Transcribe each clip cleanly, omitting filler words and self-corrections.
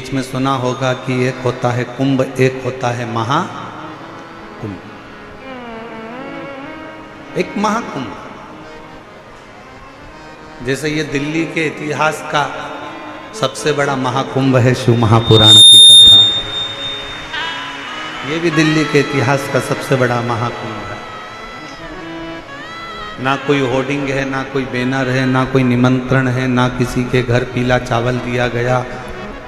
बीच में सुना होगा कि एक होता है कुंभ, एक होता है महाकुंभ। एक महाकुंभ, जैसे ये दिल्ली के इतिहास का सबसे बड़ा महाकुंभ है शिव महापुराण की कथा। ये भी दिल्ली के इतिहास का सबसे बड़ा महाकुंभ है। ना कोई होर्डिंग है, ना कोई बैनर है, ना कोई निमंत्रण है, ना किसी के घर पीला चावल दिया गया,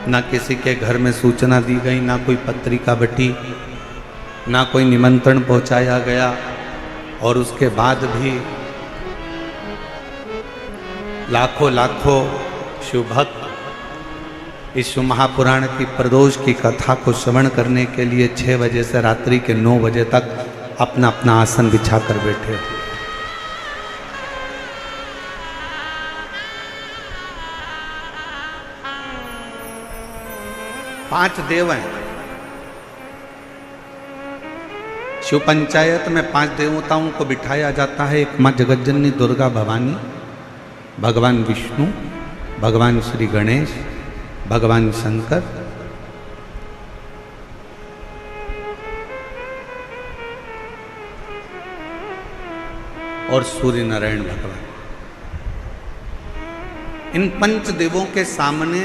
ना किसी के घर में सूचना दी गई, ना कोई पत्रिका बटी, ना कोई निमंत्रण पहुंचाया गया। और उसके बाद भी लाखों लाखों शिव भक्त इस शिव महापुराण की प्रदोष की कथा को श्रवण करने के लिए 6 बजे से रात्रि के 9 बजे तक अपना अपना आसन बिछा कर बैठे। 5 देव हैं शिव पंचायत में। 5 देवताओं को बिठाया जाता है। एक माँ जगज्जननी दुर्गा भवानी, भगवान विष्णु, भगवान श्री गणेश, भगवान शंकर, और सूर्य नारायण भगवान। इन 5 देवों के सामने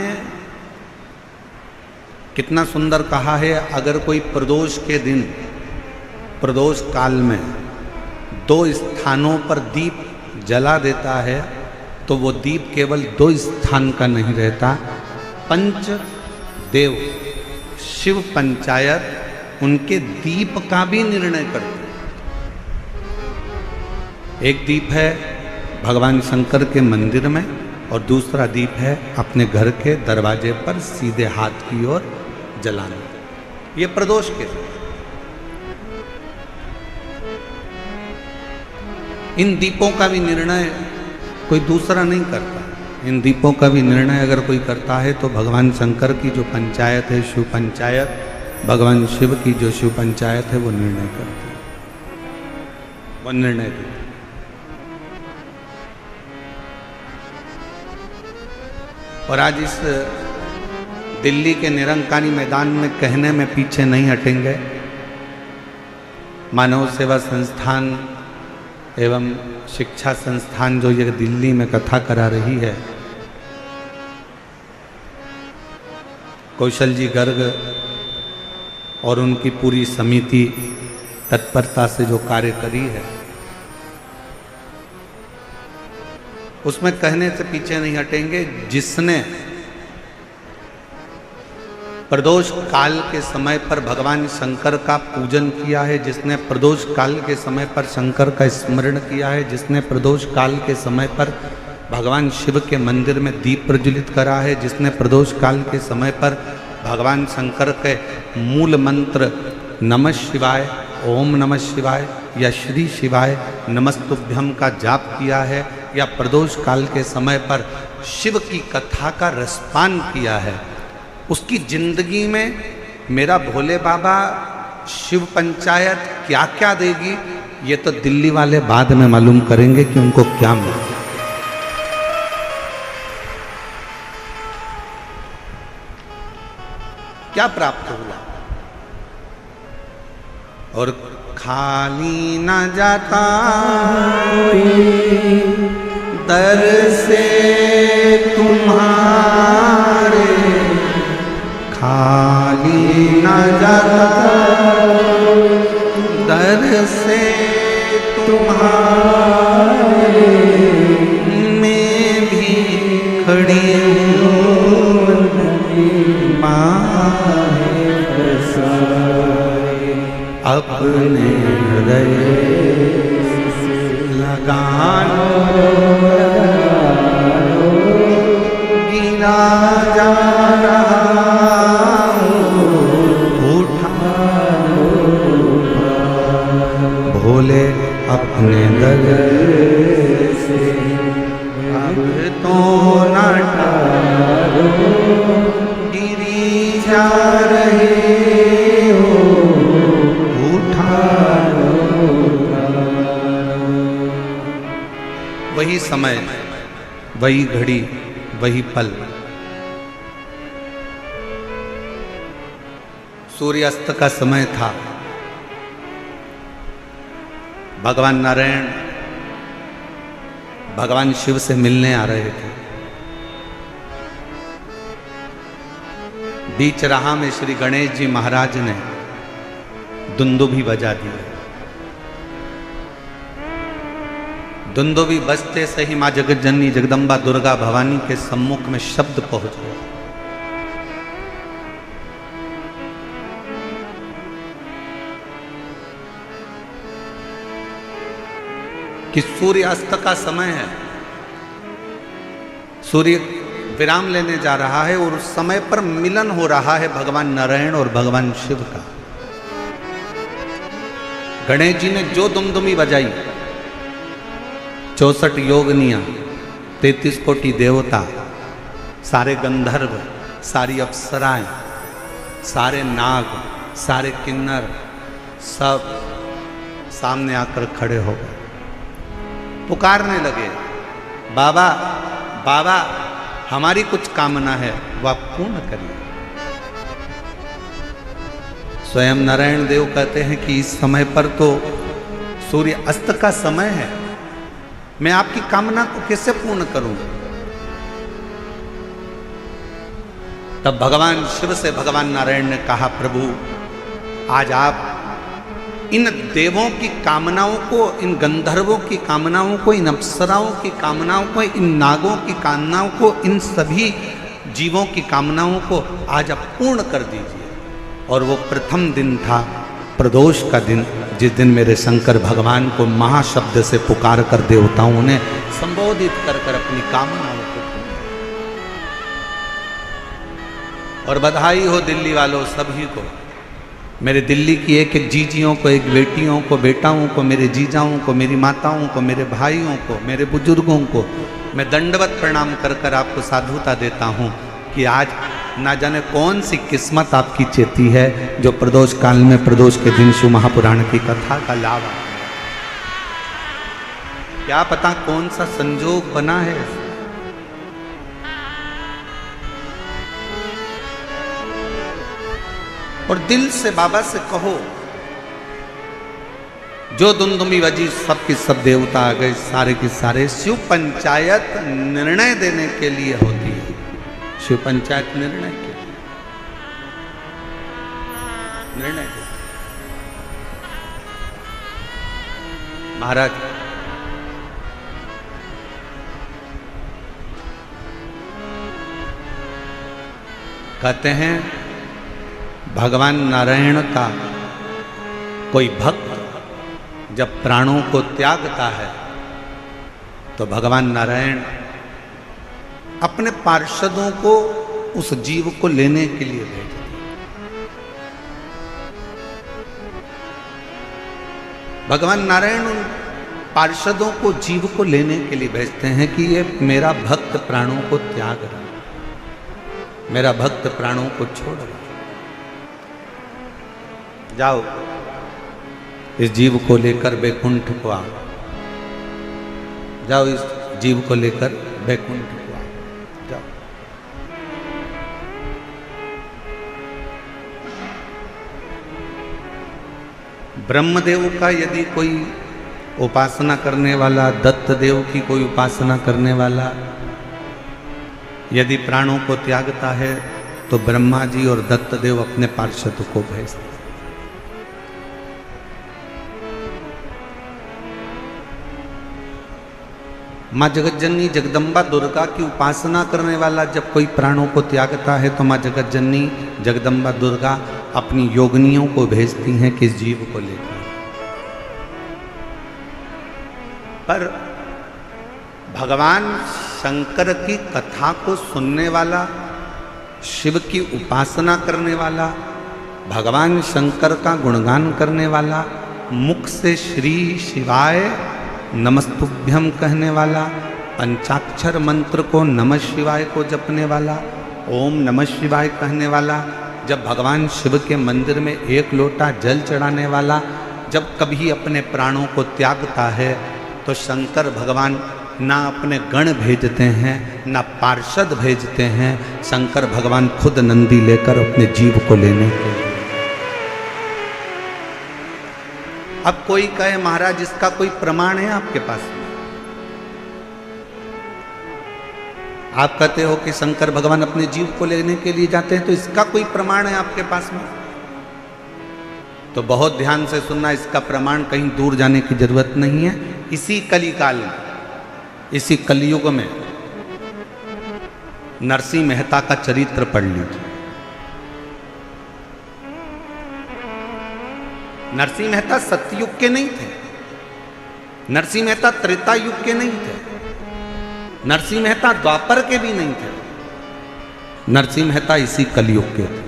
कितना सुंदर कहा है, अगर कोई प्रदोष के दिन, प्रदोष काल में 2 स्थानों पर दीप जला देता है तो वो दीप केवल 2 स्थान का नहीं रहता। 5 देव शिव पंचायत उनके दीप का भी निर्णय करते। एक दीप है भगवान शंकर के मंदिर में और दूसरा दीप है अपने घर के दरवाजे पर सीधे हाथ की ओर जलाना। ये प्रदोष के दिन इन दीपों का भी निर्णय कोई दूसरा नहीं करता। इन दीपों का भी निर्णय अगर कोई करता है तो भगवान शंकर की जो पंचायत है शिव पंचायत, भगवान शिव की जो शिव पंचायत है वो निर्णय करती है, वो निर्णय देती। और आज इस दिल्ली के निरंकारी मैदान में कहने में पीछे नहीं हटेंगे। मानव सेवा संस्थान एवं शिक्षा संस्थान जो ये दिल्ली में कथा करा रही है, कौशल जी गर्ग और उनकी पूरी समिति तत्परता से जो कार्य करी है, उसमें कहने से पीछे नहीं हटेंगे। जिसने प्रदोष काल के समय पर भगवान शंकर का पूजन किया है, जिसने प्रदोष काल के समय पर शंकर का स्मरण किया है, जिसने प्रदोष काल के समय पर भगवान शिव के मंदिर में दीप प्रज्वलित करा है, जिसने प्रदोष काल के समय पर भगवान शंकर के मूल मंत्र नमः शिवाय, ओम नमः शिवाय या श्री शिवाय नमस्तुभ्यम का जाप किया है, या प्रदोष काल के समय पर शिव की कथा का रसपान किया है, उसकी जिंदगी में मेरा भोले बाबा शिव पंचायत क्या क्या देगी, ये तो दिल्ली वाले बाद में मालूम करेंगे कि उनको क्या मिला। क्या प्राप्त हुआ। और खाली न जाता दर से तुम्हारे, खाली न जाता दर से तुम्हारे, मैं भी खड़ी हूँ अपने हृदय लगानो, गिरा जा रहा उठानो, भोले अपने दर से अब तो न टारो, गिरी जा रहे वही समय, वही घड़ी, वही पल सूर्यास्त का समय था। भगवान नारायण भगवान शिव से मिलने आ रहे थे। बीच राह में श्री गणेश जी महाराज ने दुंदुभी बजा दी। दुंदुभी बजते से ही मां जगत जननी जगदम्बा दुर्गा भवानी के सम्मुख में शब्द पहुंच गया। कि सूर्यास्त का समय है, सूर्य विराम लेने जा रहा है और उस समय पर मिलन हो रहा है भगवान नारायण और भगवान शिव का। गणेश जी ने जो दुमदुमी बजाई, 64 योगनियां, 33 कोटि देवता, सारे गंधर्व, सारी अप्सराएं, सारे नाग, सारे किन्नर सब सामने आकर खड़े हो गए, पुकारने लगे, बाबा बाबा हमारी कुछ कामना है वह पूर्ण करिए। स्वयं नारायण देव कहते हैं कि इस समय पर तो सूर्य अस्त का समय है, मैं आपकी कामना को कैसे पूर्ण करूं। तब भगवान शिव से भगवान नारायण ने कहा, प्रभु आज आप इन देवों की कामनाओं को, इन गंधर्वों की कामनाओं को, इन अप्सराओं की कामनाओं को, इन नागों की कामनाओं को, इन सभी जीवों की कामनाओं को आज आप पूर्ण कर दीजिए। और वो प्रथम दिन था, प्रदोष का दिन, जिस दिन मेरे शंकर भगवान को महाशब्द से पुकार कर देवताओं ने संबोधित कर कर अपनी कामनाओं को। और बधाई हो दिल्ली वालों सभी को, मेरे दिल्ली की एक एक जीजियों को, एक बेटियों को, बेटाओं को, मेरे जीजाओं को, मेरी माताओं को, मेरे भाइयों को, मेरे बुजुर्गों को मैं दंडवत प्रणाम कर कर आपको साधुता देता हूँ कि आज ना जाने कौन सी किस्मत आपकी चेती है जो प्रदोष काल में, प्रदोष के दिन शिव महापुराण की कथा का लाभ आ। क्या पता कौन सा संजोग बना है। और दिल से बाबा से कहो, जो दुमदुमी बजी सब की सब देवता आ गए, सारे के सारे। शिव पंचायत निर्णय देने के लिए होती है, शिव पंचायत निर्णय के निर्णय देती। महाराज कहते हैं, भगवान नारायण का कोई भक्त जब प्राणों को त्यागता है तो भगवान नारायण अपने पार्षदों को उस जीव को लेने के लिए भेजते हैं। भगवान नारायण उन पार्षदों को जीव को लेने के लिए भेजते हैं कि ये मेरा भक्त प्राणों को त्याग रहा, मेरा भक्त प्राणों को छोड़ रहा, जाओ इस जीव को लेकर बैकुंठ को आओ, जाओ इस जीव को लेकर बैकुंठ को आओ, जाओ। ब्रह्मदेव का यदि कोई उपासना करने वाला, दत्त देव की कोई उपासना करने वाला यदि प्राणों को त्यागता है तो ब्रह्मा जी और दत्त देव अपने पार्षद को भेजते। माँ जगतजननी जगदम्बा दुर्गा की उपासना करने वाला जब कोई प्राणों को त्यागता है तो माँ जगतजननी जगदम्बा दुर्गा अपनी योगिनियों को भेजती हैं कि इस जीव को लेकर। पर भगवान शंकर की कथा को सुनने वाला, शिव की उपासना करने वाला, भगवान शंकर का गुणगान करने वाला, मुख से श्री शिवाय नमस्तुभ्यम कहने वाला, पंचाक्षर मंत्र को नमः शिवाय को जपने वाला, ओम नमः शिवाय कहने वाला, जब भगवान शिव के मंदिर में एक लोटा जल चढ़ाने वाला जब कभी अपने प्राणों को त्यागता है तो शंकर भगवान ना अपने गण भेजते हैं ना पार्षद भेजते हैं, शंकर भगवान खुद नंदी लेकर अपने जीव को लेने के लिए। अब कोई कहे महाराज इसका कोई प्रमाण है आपके पास? आप कहते हो कि शंकर भगवान अपने जीव को लेने के लिए जाते हैं, तो इसका कोई प्रमाण है आपके पास में? तो बहुत ध्यान से सुनना, इसका प्रमाण कहीं दूर जाने की जरूरत नहीं है। इसी कली काल में, इसी कलयुग में नरसिंह मेहता का चरित्र पढ़ लीजिए। नरसिंह मेहता सतयुग के नहीं थे, नरसिंह मेहता त्रेता युग के नहीं थे, नरसिंह मेहता द्वापर के भी नहीं थे, नरसिंह मेहता इसी कलयुग के थे।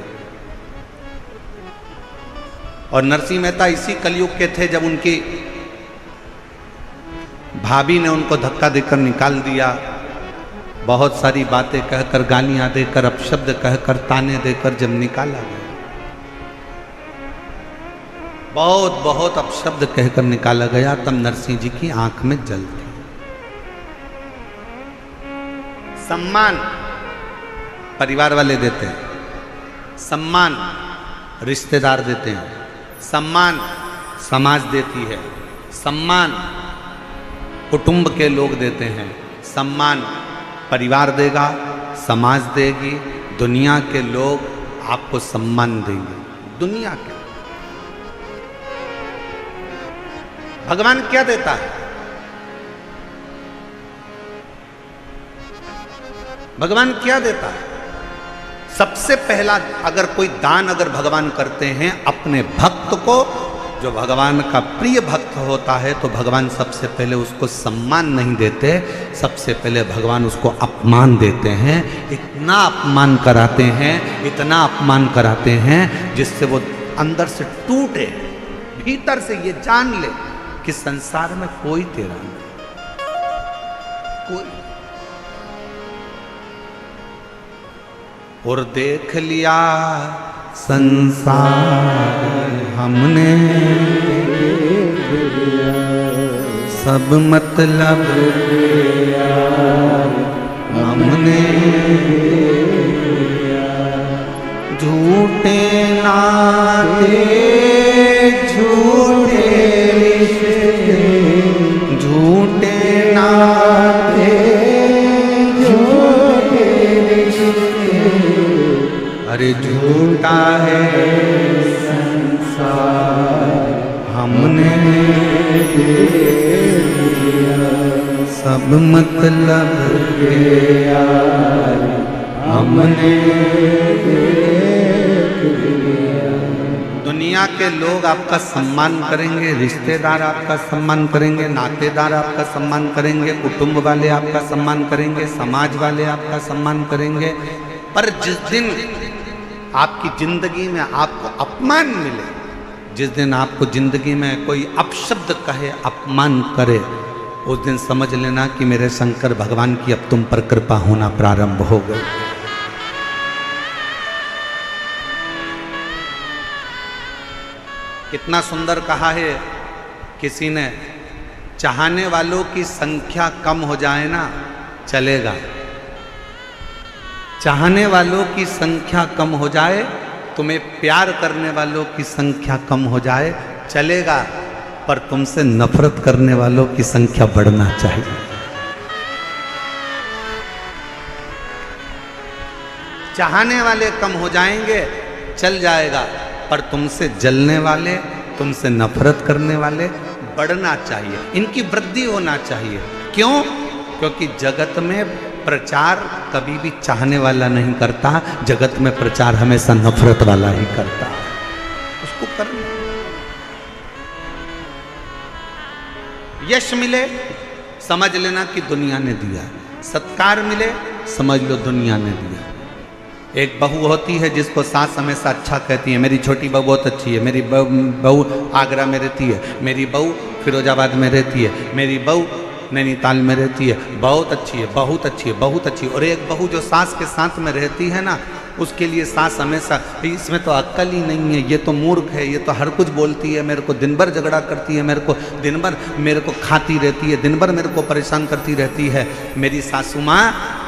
और नरसिंह मेहता इसी कलयुग के थे जब उनकी भाभी ने उनको धक्का देकर निकाल दिया, बहुत सारी बातें कहकर, गालियां देकर, अपशब्द कहकर, ताने देकर जब निकाला गया, बहुत बहुत अपशब्द कहकर निकाला गया, तब नरसिंह जी की आंख में जल थी। सम्मान परिवार वाले देते हैं, सम्मान रिश्तेदार देते हैं, सम्मान समाज देती है, सम्मान कुटुंब के लोग देते हैं, सम्मान परिवार देगा, समाज देगी, दुनिया के लोग आपको सम्मान देंगे। दुनिया के भगवान क्या देता है? भगवान क्या देता है? सबसे पहला अगर कोई दान अगर भगवान करते हैं अपने भक्त को, जो भगवान का प्रिय भक्त होता है, तो भगवान सबसे पहले उसको सम्मान नहीं देते, सबसे पहले भगवान उसको अपमान देते हैं। इतना अपमान कराते हैं, इतना अपमान कराते हैं जिससे वो अंदर से टूटे, भीतर से ये जान ले कि संसार में कोई तेरा नहीं, कोई। और देख लिया संसार हमने, सब मतलब हमने, झूठे नाते झूठे रिश्ते, झूठे नाते झूठे रिश्ते, अरे झूठा है संसार हमने देख लिया, सब मतलब के यार हमने देख लिया। दुनिया के लोग आपका सम्मान करेंगे, रिश्तेदार आपका सम्मान करेंगे, नातेदार आपका सम्मान करेंगे, कुटुंब वाले आपका सम्मान करेंगे, समाज वाले आपका सम्मान करेंगे, पर जिस दिन आपकी जिंदगी में आपको अपमान मिले, जिस दिन आपको जिंदगी में कोई अपशब्द कहे, अपमान करे, उस दिन समझ लेना कि मेरे शंकर भगवान की अब तुम पर कृपा होना प्रारंभ हो गई। कितना सुंदर कहा है किसी ने, चाहने वालों की संख्या कम हो जाए ना चलेगा, चाहने वालों की संख्या कम हो जाए, तुम्हें प्यार करने वालों की संख्या कम हो जाए चलेगा, पर तुमसे नफरत करने वालों की संख्या बढ़ना चाहिए। चाहने वाले कम हो जाएंगे चल जाएगा, पर तुमसे जलने वाले, तुमसे नफरत करने वाले बढ़ना चाहिए, इनकी वृद्धि होना चाहिए। क्यों? क्योंकि जगत में प्रचार कभी भी चाहने वाला नहीं करता, जगत में प्रचार हमेशा नफरत वाला ही करता है। उसको करना, यश मिले समझ लेना कि दुनिया ने दिया, सत्कार मिले समझ लो दुनिया ने दिया। एक बहू होती है जिसको सास हमेशा अच्छा कहती है, मेरी छोटी बहू बहुत अच्छी है, मेरी बहू आगरा में रहती है, मेरी बहू फिरोजाबाद में रहती है, मेरी बहू नैनीताल में रहती है, बहुत अच्छी है, बहुत अच्छी है, बहुत अच्छी है। और एक बहू जो सास के साथ में रहती है ना, उसके लिए सास हमेशा इसमें तो अक्ल ही नहीं है, ये तो मूर्ख है, ये तो हर कुछ बोलती है, मेरे को दिन भर झगड़ा करती है, मेरे को दिन भर मेरे को खाती रहती है, दिन भर मेरे को परेशान करती रहती है। मेरी सासू माँ,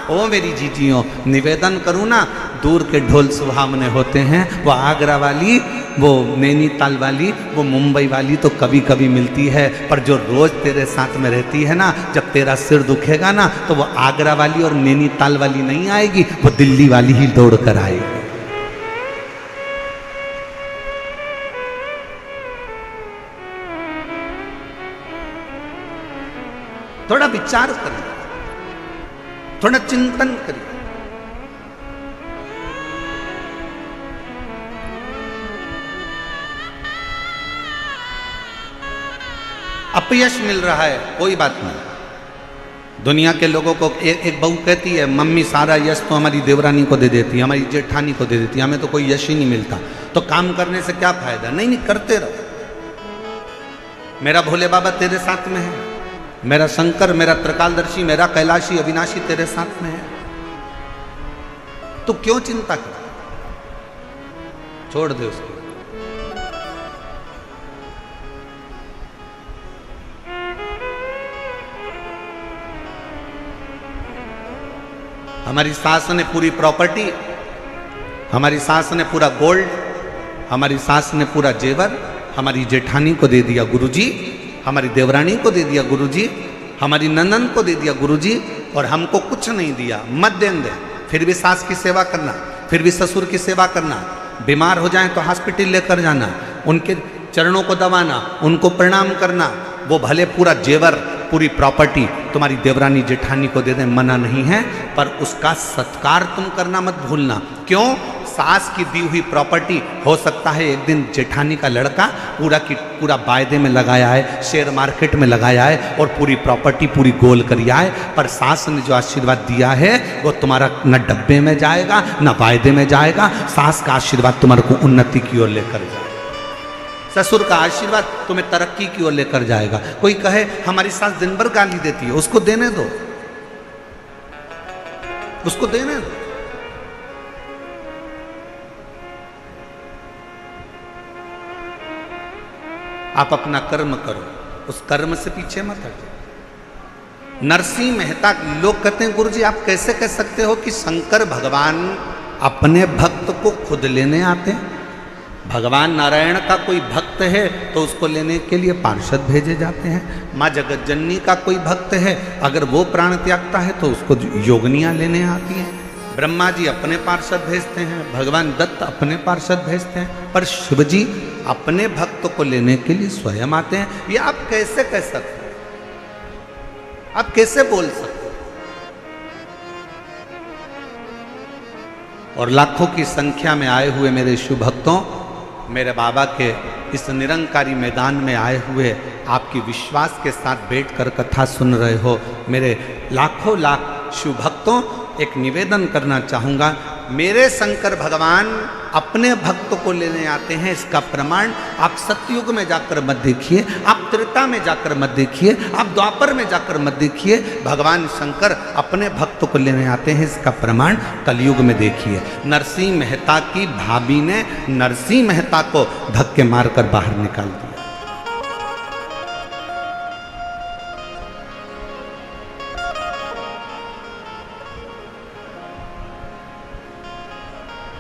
ओ मेरी जीजियों, निवेदन करूँ ना, दूर के ढोल सुहावने होते हैं, वो आगरा वाली वो नैनीताल वाली, वो मुंबई वाली तो कभी कभी मिलती है, पर जो रोज तेरे साथ में रहती है ना, जब तेरा सिर दुखेगा ना, तो वो आगरा वाली और नैनीताल वाली नहीं आएगी, वो दिल्ली वाली ही दौड़ कर आएगी। थोड़ा विचार करिए, थोड़ा चिंतन करिए। अपयश मिल रहा है, कोई बात नहीं। दुनिया के लोगों को एक बहू कहती है, मम्मी सारा यश तो हमारी देवरानी को दे देती है, हमारी जेठानी को दे देती है, हमें तो कोई यश ही नहीं मिलता, तो काम करने से क्या फायदा। नहीं नहीं, करते रहो। मेरा भोले बाबा तेरे साथ में है, मेरा शंकर, मेरा त्रिकालदर्शी, मेरा कैलाशी अविनाशी तेरे साथ में है, तो क्यों चिंता कर, छोड़ दे उसको। हमारी सास ने पूरी प्रॉपर्टी, हमारी सास ने पूरा गोल्ड, हमारी सास ने पूरा जेवर हमारी जेठानी को दे दिया गुरुजी, हमारी देवरानी को दे दिया गुरुजी, हमारी ननन को दे दिया गुरुजी, और हमको कुछ नहीं दिया। मत देंगे, फिर भी सास की सेवा करना, फिर भी ससुर की सेवा करना, बीमार हो जाए तो हॉस्पिटल लेकर जाना, उनके चरणों को दबाना, उनको प्रणाम करना। वो भले पूरा जेवर, पूरी प्रॉपर्टी तुम्हारी देवरानी जेठानी को दे दें, मना नहीं है, पर उसका सत्कार तुम करना मत भूलना। क्यों? सास की दी हुई प्रॉपर्टी हो सकता है एक दिन जेठानी का लड़का पूरा की पूरा वायदे में लगाया है, शेयर मार्केट में लगाया है, और पूरी प्रॉपर्टी पूरी गोल कर आए, पर सास ने जो आशीर्वाद दिया है वो तुम्हारा न डब्बे में जाएगा न वायदे में जाएगा। सास का आशीर्वाद तुम्हारे को उन्नति की ओर लेकर जाएगा, ससुर का आशीर्वाद तुम्हें तरक्की की ओर लेकर जाएगा। कोई कहे हमारी सास दिन भर गाली देती है, उसको देने दो, उसको देने दो। आप अपना कर्म करो, उस कर्म से पीछे मत हटो। नरसिंह मेहता, लोग कहते हैं गुरुजी आप कैसे कह सकते हो कि शंकर भगवान अपने भक्त को खुद लेने आते हैं? भगवान नारायण का कोई भक्त है तो उसको लेने के लिए पार्षद भेजे जाते हैं। माँ जगतजननी का कोई भक्त है, अगर वो प्राण त्यागता है तो उसको योगनियाँ लेने आती हैं। ब्रह्मा जी अपने पार्षद भेजते हैं, भगवान दत्त अपने पार्षद भेजते हैं, पर शिव जी अपने भक्त को लेने के लिए स्वयं आते हैं। ये आप कैसे कह सकते हैं? आप कैसे बोल सकते? और लाखों की संख्या में आए हुए मेरे शिव भक्तों, मेरे बाबा के इस निरंकारी मैदान में आए हुए आपकी विश्वास के साथ बैठकर कथा सुन रहे हो मेरे लाखों लाख शिव भक्तों, एक निवेदन करना चाहूँगा। मेरे शंकर भगवान अपने भक्त को लेने आते हैं, इसका प्रमाण आप सतयुग में जाकर मत देखिए, आप त्रेता में जाकर मत देखिए, आप द्वापर में जाकर मत देखिए। भगवान शंकर अपने भक्त को लेने आते हैं, इसका प्रमाण कलयुग में देखिए। नरसिंह मेहता की भाभी ने नरसिंह मेहता को धक्के मारकर बाहर निकाल दिया।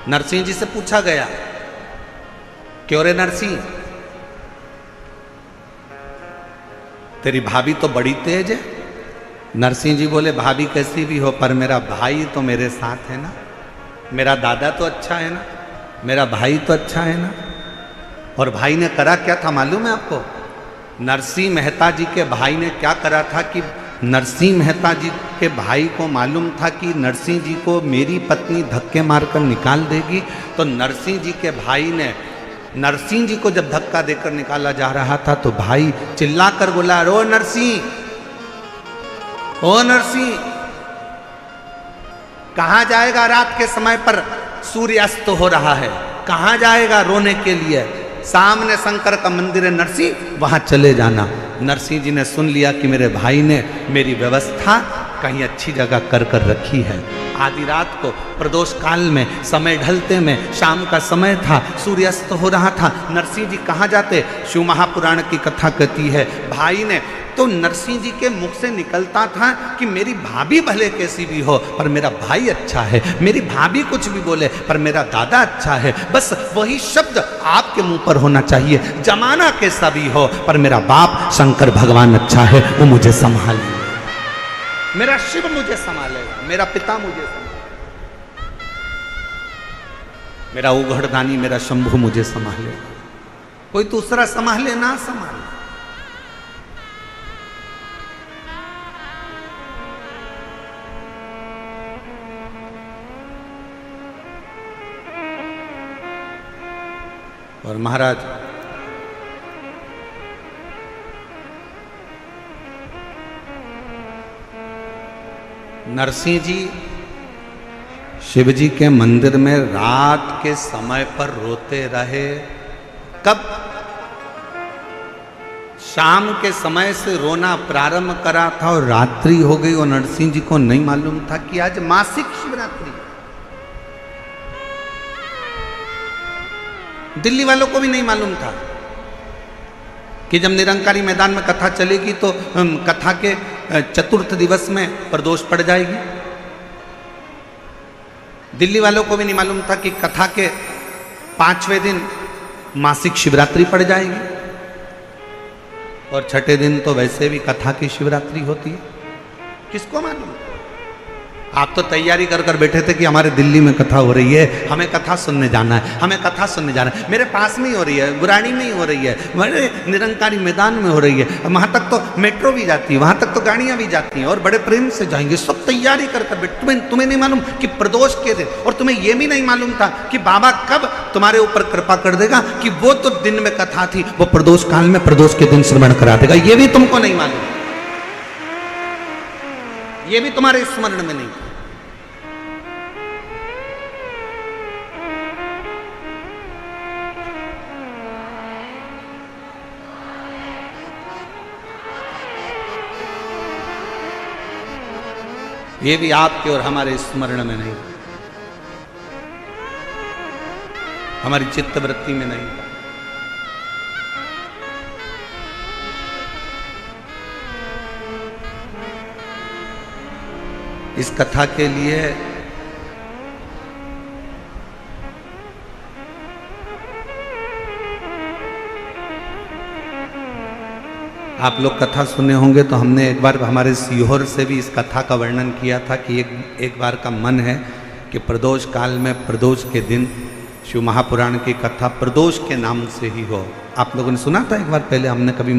नरसिंह जी से पूछा गया, क्यों रे नरसिंह, तेरी भाभी तो बड़ी तेज है। नरसिंह जी बोले, भाभी कैसी भी हो पर मेरा भाई तो मेरे साथ है ना, मेरा दादा तो अच्छा है ना, मेरा भाई तो अच्छा है ना। और भाई ने करा क्या था मालूम है आपको? नरसिंह मेहता जी के भाई ने क्या करा था कि नरसिंह मेहता जी के भाई को मालूम था कि नरसिंह जी को मेरी पत्नी धक्के मारकर निकाल देगी, तो नरसिंह जी के भाई ने नरसिंह जी को जब धक्का देकर निकाला जा रहा था तो भाई चिल्लाकर बोला, ओ नरसिंह, ओ नरसिंह, कहाँ जाएगा? रात के समय पर सूर्य अस्त हो रहा है, कहाँ जाएगा रोने के लिए? सामने शंकर का मंदिर है नरसिंह, वहां चले जाना। नरसिंह जी ने सुन लिया कि मेरे भाई ने मेरी व्यवस्था कहीं अच्छी जगह कर कर रखी है। आधी रात को प्रदोष काल में, समय ढलते में, शाम का समय था, सूर्यास्त हो रहा था। नरसिंह जी कहाँ जाते? शिव महापुराण की कथा कहती है भाई ने तो नरसिंह जी के मुख से निकलता था कि मेरी भाभी भले कैसी भी हो पर मेरा भाई अच्छा है, मेरी भाभी कुछ भी बोले पर मेरा दादा अच्छा है। बस वही शब्द आपके मुंह पर होना चाहिए, जमाना कैसा भी हो पर मेरा बाप शंकर भगवान अच्छा है, वो मुझे संभालेगा, मेरा शिव मुझे संभालेगा, मेरा पिता मुझे संभालेगा, मेरा उघड़दानी मेरा शंभु मुझे संभालेगा, कोई दूसरा संभाले ना संभाले। और महाराज नरसिंह जी शिव जी के मंदिर में रात के समय पर रोते रहे। कब? शाम के समय से रोना प्रारंभ करा था और रात्रि हो गई और नरसिंह जी को नहीं मालूम था कि आज मासिक शिवरात्रि। दिल्ली वालों को भी नहीं मालूम था कि जब निरंकारी मैदान में कथा चलेगी तो कथा के चतुर्थ दिवस में प्रदोष पड़ जाएगी। दिल्ली वालों को भी नहीं मालूम था कि कथा के 5वें दिन मासिक शिवरात्रि पड़ जाएगी और छठे दिन तो वैसे भी कथा की शिवरात्रि होती है। किसको मालूम? आप तो तैयारी कर कर बैठे थे कि हमारे दिल्ली में कथा हो रही है, हमें कथा सुनने जाना है, हमें कथा सुनने जाना है। मेरे पास में ही हो रही है, गुराड़ी में ही हो रही है, बड़े निरंकारी मैदान में हो रही है, वहाँ तक तो मेट्रो भी जाती है, वहाँ तक तो गाड़ियाँ भी जाती हैं और बड़े प्रेम से जाएंगे। सब तैयारी कर कर बैठे। तुम्हें नहीं मालूम कि प्रदोष के दिन, और तुम्हें ये भी नहीं मालूम था कि बाबा कब तुम्हारे ऊपर कृपा कर देगा कि वो तो दिन में कथा थी, वो प्रदोष काल में प्रदोष के दिन श्रवण करा देगा। ये भी तुमको नहीं मालूम, ये भी तुम्हारे स्मरण में नहीं। ये भी आपके और हमारे स्मरण में नहीं, हमारी चित्तवृत्ति में नहीं। इस कथा के लिए आप लोग कथा सुने होंगे तो हमने एक बार हमारे सीहोर से भी इस कथा का वर्णन किया था कि एक बार का मन है कि प्रदोष काल में प्रदोष के दिन शिव महापुराण की कथा प्रदोष के नाम से ही हो। आप लोगों ने सुना था एक बार पहले, हमने कभी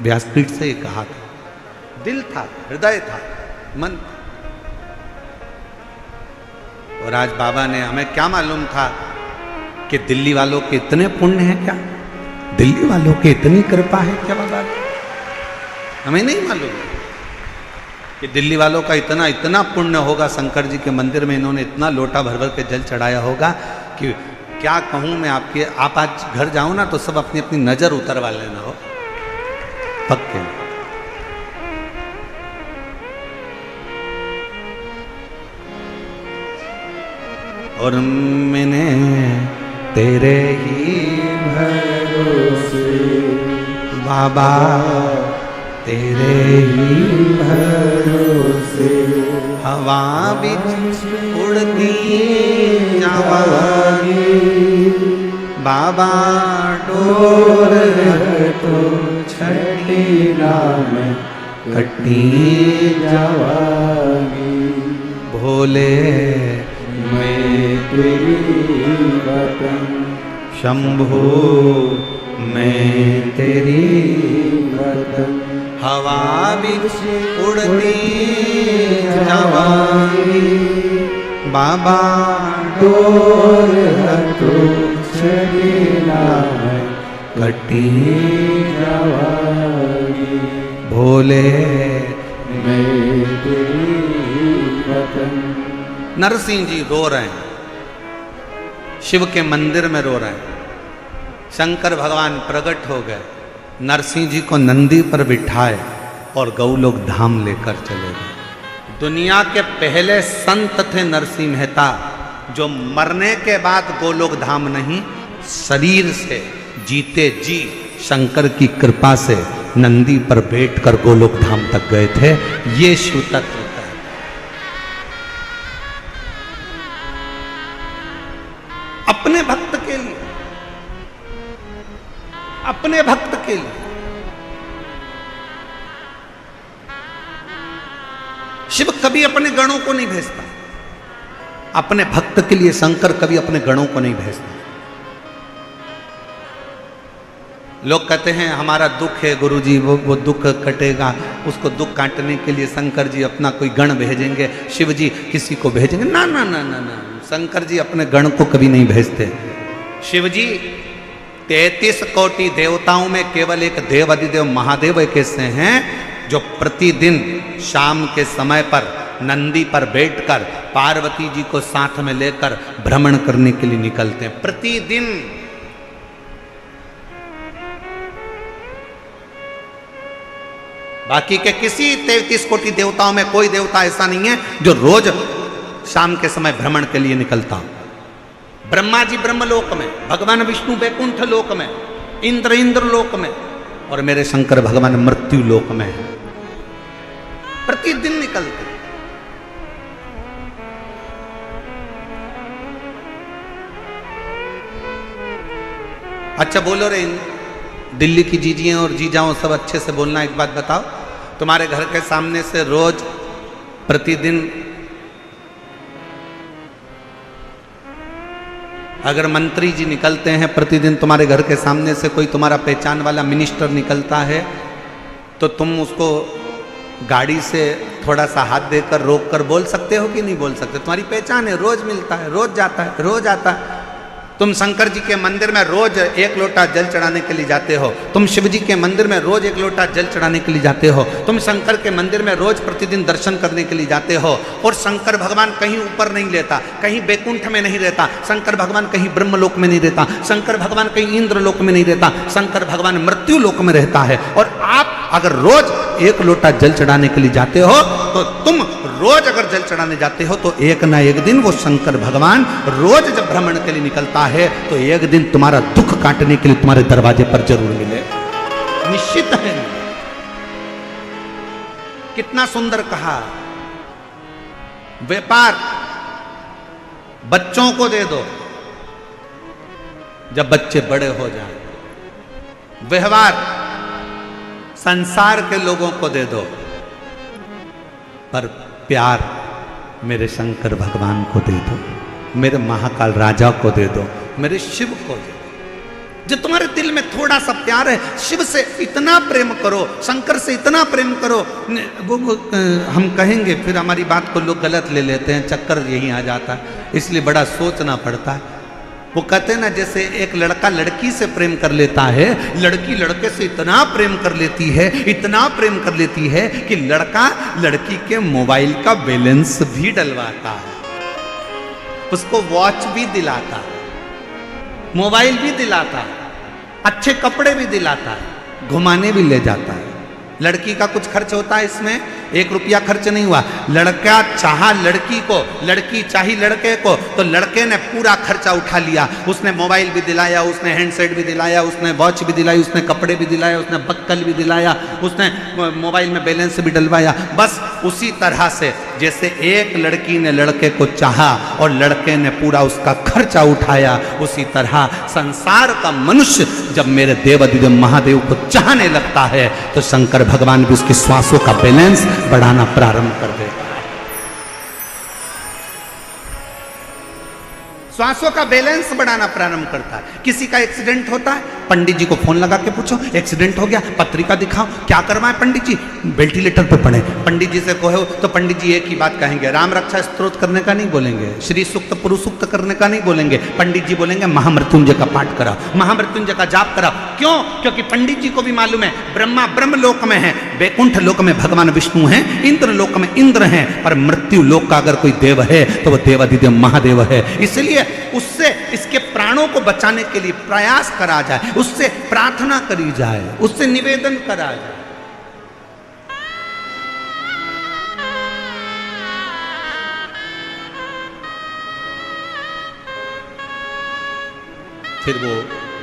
व्यासपीठ से ही कहा था। दिल था, हृदय था, मन था। और आज बाबा ने, हमें क्या मालूम था कि दिल्ली वालों के इतने पुण्य हैं क्या, दिल्ली वालों की इतनी कृपा है क्या बाबा? हमें नहीं मालूम कि दिल्ली वालों का इतना इतना पुण्य होगा। शंकर जी के मंदिर में इन्होंने इतना लोटा भर भर के जल चढ़ाया होगा कि क्या कहूँ मैं आपके। आप आज घर जाओ ना तो सब अपनी अपनी नजर उतरवा लेना हो पक्के। और मैंने तेरे ही भरोसे बाबा, तेरे ही भरोसे हवा बिच उड़ती जावांगी बाबा, डोर तो छठी नाम कटी जावांगी। भोले मैं तेरी वतन, शंभू मैं तेरी वतन, हवा बिच उड़ती जावांगी बाबा, डोर तो छड़ीना कटी जावांगी। भोले मैं तेरी वतन। नरसिंह जी रो रहे हैं, शिव के मंदिर में रो रहे हैं। शंकर भगवान प्रकट हो गए, नरसिंह जी को नंदी पर बिठाए और गौ लोग धाम लेकर चले गए। दुनिया के पहले संत थे नरसिंह मेहता, जो मरने के बाद गोलोक धाम नहीं, शरीर से जीते जी शंकर की कृपा से नंदी पर बैठकर गोलोक धाम तक गए थे। ये शिव तत्व है। अपने भक्त के लिए, अपने भक्त के लिए शिव कभी अपने गणों को नहीं भेजता। अपने भक्त के लिए शंकर कभी अपने गणों को नहीं भेजता। लोग कहते हैं हमारा दुख है गुरुजी, वो दुख कटेगा, उसको दुख काटने के लिए शंकर जी अपना कोई गण भेजेंगे, शिव जी किसी को भेजेंगे। ना ना ना ना ना, शंकर जी अपने गण को कभी नहीं भेजते। शिव जी 33 कोटि देवताओं में केवल एक देव अधिदेव महादेव एक ऐसे हैं जो प्रतिदिन शाम के समय पर नंदी पर बैठकर पार्वती जी को साथ में लेकर भ्रमण करने के लिए निकलते हैं प्रतिदिन। बाकी के किसी 33 कोटि देवताओं में कोई देवता ऐसा नहीं है जो रोज शाम के समय भ्रमण के लिए निकलता। ब्रह्मा जी ब्रह्मलोक में, भगवान विष्णु वैकुंठ लोक में, इंद्र लोक में, और मेरे शंकर भगवान मृत्यु लोक में है। प्रतिदिन निकलते। अच्छा बोलो रे, दिल्ली की जीजियां और जीजाओं सब अच्छे से बोलना। एक बात बताओ, तुम्हारे घर के सामने से रोज प्रतिदिन अगर मंत्री जी निकलते हैं, प्रतिदिन तुम्हारे घर के सामने से कोई तुम्हारा पहचान वाला मिनिस्टर निकलता है, तो तुम उसको गाड़ी से थोड़ा सा हाथ देकर रोक कर बोल सकते हो कि नहीं बोल सकते? तुम्हारी पहचान है, रोज मिलता है, रोज जाता है, रोज आता है। तुम शंकर जी के मंदिर में रोज 1 लोटा जल चढ़ाने के लिए जाते हो। तुम शिव जी के मंदिर में रोज 1 लोटा जल चढ़ाने के लिए जाते हो। तुम शंकर के मंदिर में रोज प्रतिदिन दर्शन करने के लिए जाते हो। और शंकर भगवान कहीं ऊपर नहीं रहता, कहीं बैकुंठ में नहीं रहता, शंकर भगवान कहीं ब्रह्मलोक में नहीं रहता, शंकर भगवान कहीं इंद्रलोक में नहीं रहता, शंकर भगवान मृत्यु लोक में रहता है। और आप अगर रोज 1 लोटा जल चढ़ाने के लिए जाते हो, तो तुम रोज अगर जल चढ़ाने जाते हो तो एक ना एक दिन वो शंकर भगवान रोज जब भ्रमण के लिए निकलता है तो एक दिन तुम्हारा दुख काटने के लिए तुम्हारे दरवाजे पर जरूर मिले, निश्चित है। कितना सुंदर कहा। व्यापार बच्चों को दे दो जब बच्चे बड़े हो जाएं, व्यवहार संसार के लोगों को दे दो, पर प्यार मेरे शंकर भगवान को दे दो, मेरे महाकाल राजा को दे दो, मेरे शिव को दे दो। जो तुम्हारे दिल में थोड़ा सा प्यार है, शिव से इतना प्रेम करो, शंकर से इतना प्रेम करो। वो हम कहेंगे फिर हमारी बात को लोग गलत ले लेते हैं, चक्कर यही आ जाता है, इसलिए बड़ा सोचना पड़ता है। वो कहते हैं ना, जैसे एक लड़का लड़की से प्रेम कर लेता है, लड़की लड़के से इतना प्रेम कर लेती है, इतना प्रेम कर लेती है कि लड़का लड़की के मोबाइल का बैलेंस भी डलवाता है, उसको वॉच भी दिलाता है, मोबाइल भी दिलाता है, अच्छे कपड़े भी दिलाता है, घुमाने भी ले जाता है। लड़की का कुछ खर्च होता है, इसमें 1 रुपया खर्च नहीं हुआ। लड़का चाहा लड़की को, लड़की चाही लड़के को, तो लड़के ने पूरा खर्चा उठा लिया। उसने मोबाइल भी दिलाया, उसने हैंडसेट भी दिलाया, उसने वॉच भी दिलाई, उसने कपड़े भी दिलाया, उसने बक्कल भी दिलाया, उसने मोबाइल में बैलेंस भी डलवाया। बस उसी तरह से जैसे एक लड़की ने लड़के को चाहा और लड़के ने पूरा उसका खर्चा उठाया, उसी तरह संसार का मनुष्य जब मेरे देव अधिदेव महादेव को चाहने लगता है तो शंकर भगवान भी उसके श्वासों का बैलेंस बढ़ाना प्रारंभ कर देता है। श्वासों का बैलेंस बढ़ाना प्रारंभ करता है। किसी का एक्सीडेंट होता है, पंडित जी को फोन लगा के पूछो एक्सीडेंट हो गया, पत्रिका दिखाओ, क्या करवाएं पंडित जी? वेंटिलेटर पे पड़े। पंडित जी से कहो तो पंडित जी एक ही बात कहेंगे, राम रक्षा स्तोत्र करने का नहीं बोलेंगे, श्री सूक्त पुरुष सूक्त करने का नहीं बोलेंगे। पंडित जी बोलेंगे महामृत्युंजय का पाठ कराओ, महामृत्युंजय का जाप कराओ। क्यों? क्योंकि पंडित जी को भी मालूम है ब्रह्मा ब्रह्मलोक में है, वैकुंठ लोक में भगवान विष्णु हैं, इंद्र लोक में इंद्र हैं, पर मृत्यु लोक का अगर कोई देव है तो वह देवाधिदेव महादेव है। इसलिए उससे इसके प्राणों को बचाने के लिए प्रयास करा जाए, उससे प्रार्थना करी जाए, उससे निवेदन करा जाए। फिर वो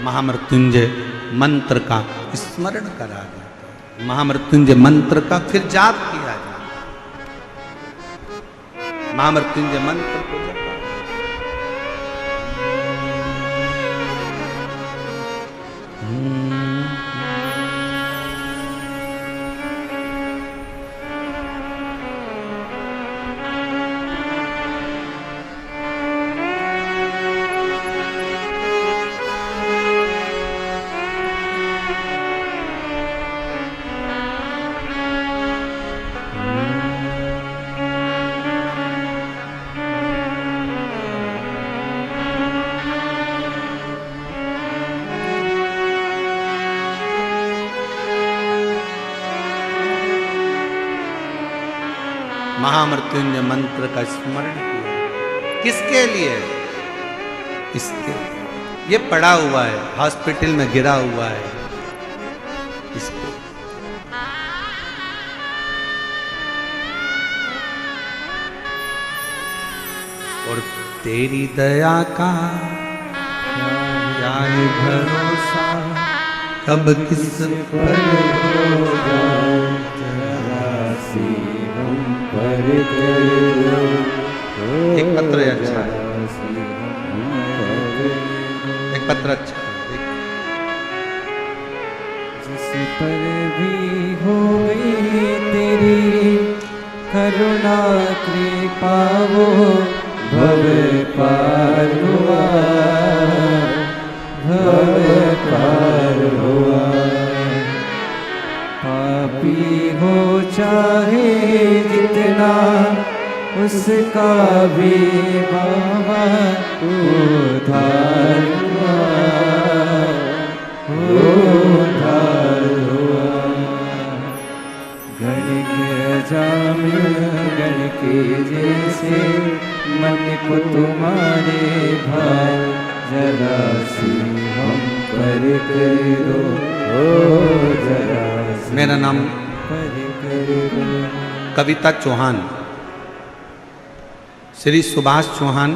महामृत्युंजय मंत्र का स्मरण करा जाता है, महामृत्युंजय मंत्र का फिर जाप किया जाता है, महामृत्युंजय मंत्र को जपा। महामृत्युंजय मंत्र का स्मरण किया। किसके लिए? इसके ये पड़ा हुआ है, हॉस्पिटल में गिरा हुआ है, इसको और तेरी दया का क्या है भरोसा, कब किस पर हो जाए एक पत्र अच्छा है, एक पत्र अच्छा है। जिस पर भी हो गई तेरी करुणा कृपा वो भव पार हुआ, भव पार हुआ। पापी हो चाहे जितना उसका भी बाबा उद्धार हुआ, उद्धार हुआ। गणिक जाम गण के जैसे मन को तुम्हारे भाई जरा सी हम पर करो, ओ जरा मेरा नाम कविता चौहान, श्री सुभाष चौहान।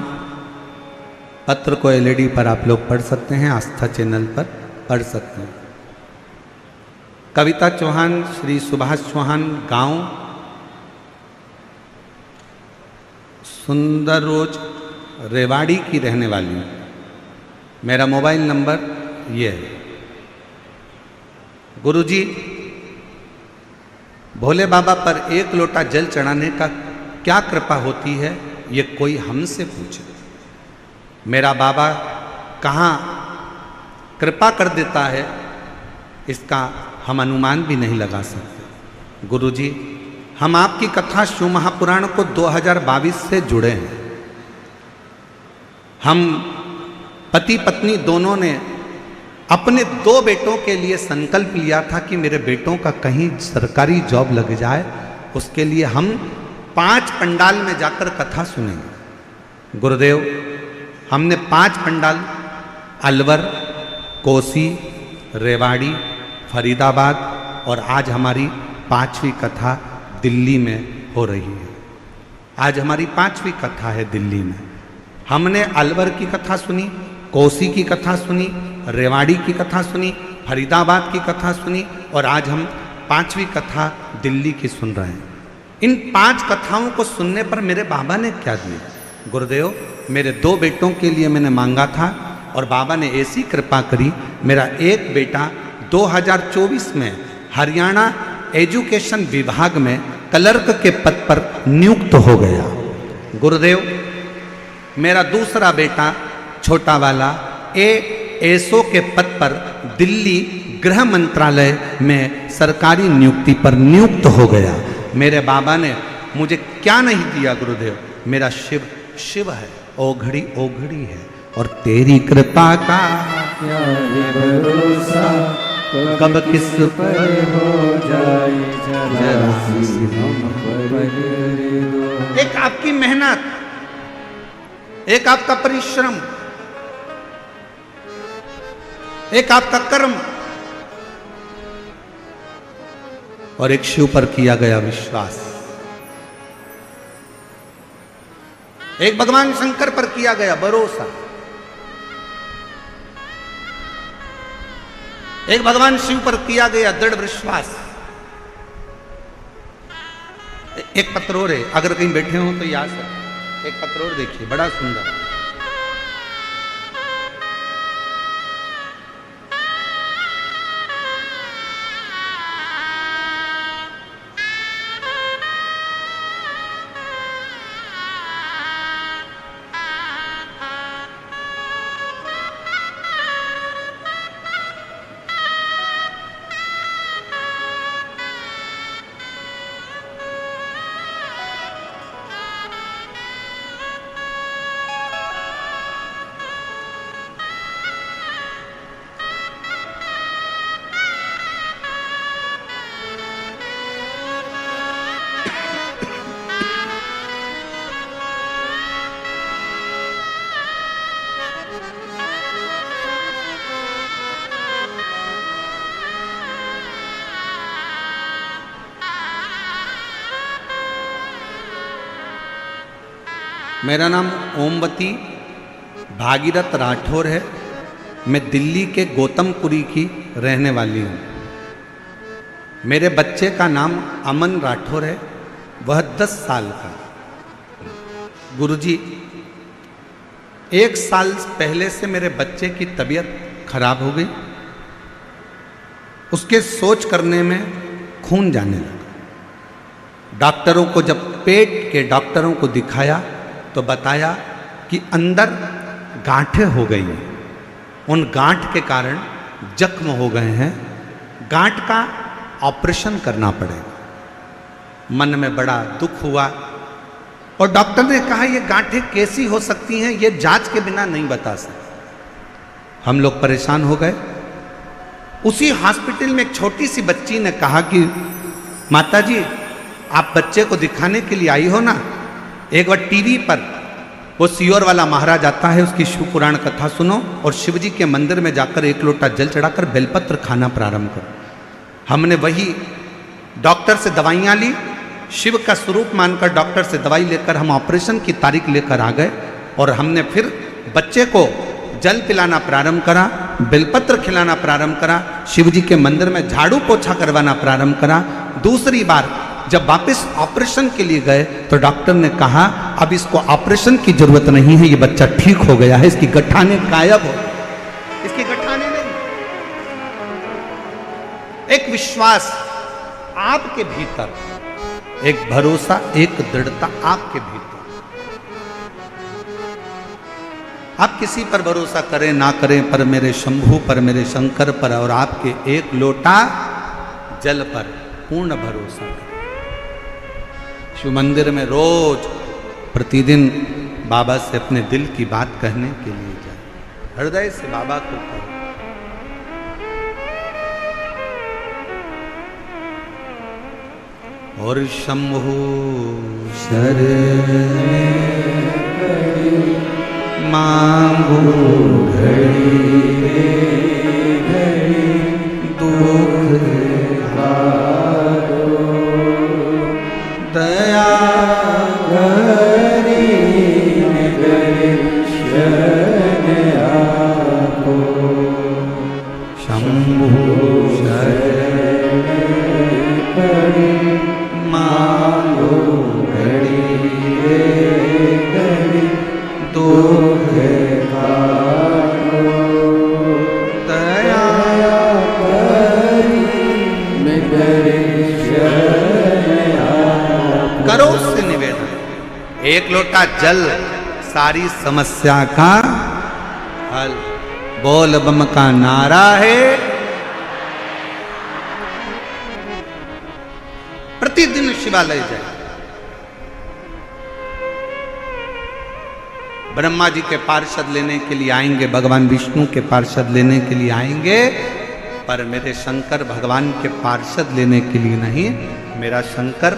पत्र को एलईडी पर आप लोग पढ़ सकते हैं, आस्था चैनल पर पढ़ सकते हैं। कविता चौहान, श्री सुभाष चौहान, गांव सुंदर रोज रेवाड़ी की रहने वाली हूँ। मेरा मोबाइल नंबर ये है। गुरुजी, भोले बाबा पर एक लोटा जल चढ़ाने का क्या कृपा होती है, ये कोई हमसे पूछे। मेरा बाबा कहाँ कृपा कर देता है, इसका हम अनुमान भी नहीं लगा सकते। गुरुजी, हम आपकी कथा शिव महापुराण को 2022 से जुड़े हैं। हम पति पत्नी दोनों ने अपने 2 बेटों के लिए संकल्प लिया था कि मेरे बेटों का कहीं सरकारी जॉब लग जाए, उसके लिए हम 5 पंडाल में जाकर कथा सुनेंगे। गुरुदेव, हमने 5 पंडाल अलवर, कोसी, रेवाड़ी, फरीदाबाद और आज हमारी 5वीं कथा दिल्ली में हो रही है। आज हमारी 5वीं कथा है दिल्ली में। हमने अलवर की कथा सुनी, कोसी की कथा सुनी, रेवाड़ी की कथा सुनी, फरीदाबाद की कथा सुनी और आज हम 5वीं कथा दिल्ली की सुन रहे हैं। इन 5 कथाओं को सुनने पर मेरे बाबा ने क्या दिया? गुरुदेव, मेरे 2 बेटों के लिए मैंने मांगा था और बाबा ने ऐसी कृपा करी, मेरा एक बेटा 2024 में हरियाणा एजुकेशन विभाग में क्लर्क के पद पर नियुक्त हो गया। गुरुदेव, मेरा दूसरा बेटा छोटा वाला एएसओ के पद पर दिल्ली गृह मंत्रालय में सरकारी नियुक्ति पर नियुक्त हो गया। मेरे बाबा ने मुझे क्या नहीं दिया गुरुदेव? मेरा शिव शिव है, ओघड़ी ओघड़ी है और तेरी कृपा का क्या भरोसा, कब किस पर हो जाए जरा सी हम पर दो। एक आपकी मेहनत, एक आपका परिश्रम, एक आपका कर्म और एक शिव पर किया गया विश्वास, एक भगवान शंकर पर किया गया भरोसा, एक भगवान शिव पर किया गया दृढ़ विश्वास। एक पत्र और है, अगर कहीं बैठे हो तो याद रखें। एक पत्र और देखिए, बड़ा सुंदर। मेरा नाम ओमवती भागीरथ राठौर है। मैं दिल्ली के गौतमपुरी की रहने वाली हूँ। मेरे बच्चे का नाम अमन राठौर है, वह 10 साल का। गुरुजी, 1 साल पहले से मेरे बच्चे की तबीयत खराब हो गई। उसके सोच करने में खून जाने लगा। डॉक्टरों को जब पेट के डॉक्टरों को दिखाया तो बताया कि अंदर गांठें हो गई हैं, उन गांठ के कारण जख्म हो गए हैं, गांठ का ऑपरेशन करना पड़ेगा। मन में बड़ा दुख हुआ और डॉक्टर ने कहा ये गांठें कैसी हो सकती हैं, ये जांच के बिना नहीं बता सकते। हम लोग परेशान हो गए। उसी हॉस्पिटल में एक छोटी सी बच्ची ने कहा कि माताजी, आप बच्चे को दिखाने के लिए आई हो ना, एक बार टीवी पर वो सियोर वाला महाराज आता है, उसकी शिव पुराण कथा सुनो और शिव जी के मंदिर में जाकर 1 लोटा जल चढ़ाकर बेलपत्र खाना प्रारंभ करो। हमने वही डॉक्टर से दवाइयाँ ली, शिव का स्वरूप मानकर डॉक्टर से दवाई लेकर हम ऑपरेशन की तारीख लेकर आ गए और हमने फिर बच्चे को जल पिलाना प्रारंभ करा, बेलपत्र खिलाना प्रारंभ करा, शिव जी के मंदिर में झाड़ू पोछा करवाना प्रारंभ करा। दूसरी बार जब वापस ऑपरेशन के लिए गए तो डॉक्टर ने कहा अब इसको ऑपरेशन की जरूरत नहीं है, ये बच्चा ठीक हो गया है, इसकी गठाने गायब हो, इसकी गठाने नहीं। एक विश्वास आपके भीतर, एक भरोसा, एक दृढ़ता आपके भीतर। आप किसी पर भरोसा करें ना करें, पर मेरे शंभू पर, मेरे शंकर पर और आपके 1 लोटा जल पर पूर्ण भरोसा करें। शिव मंदिर में रोज प्रतिदिन बाबा से अपने दिल की बात कहने के लिए जाए, हृदय से बाबा को कहो। और शंभु शरण मांगो घड़ी दुख दया हरि दर्शन आपो शंभु शरण पड़ी मांगो घड़ी घड़ी दुख काटो दया हरि दर्शन करो उससे निवेदन। 1 लोटा जल सारी समस्या का हल। बोल बम का नारा है। प्रतिदिन शिवालय जाए। ब्रह्मा जी के पार्षद लेने के लिए आएंगे, भगवान विष्णु के पार्षद लेने के लिए आएंगे, पर मेरे शंकर भगवान के पार्षद लेने के लिए नहीं। मेरा शंकर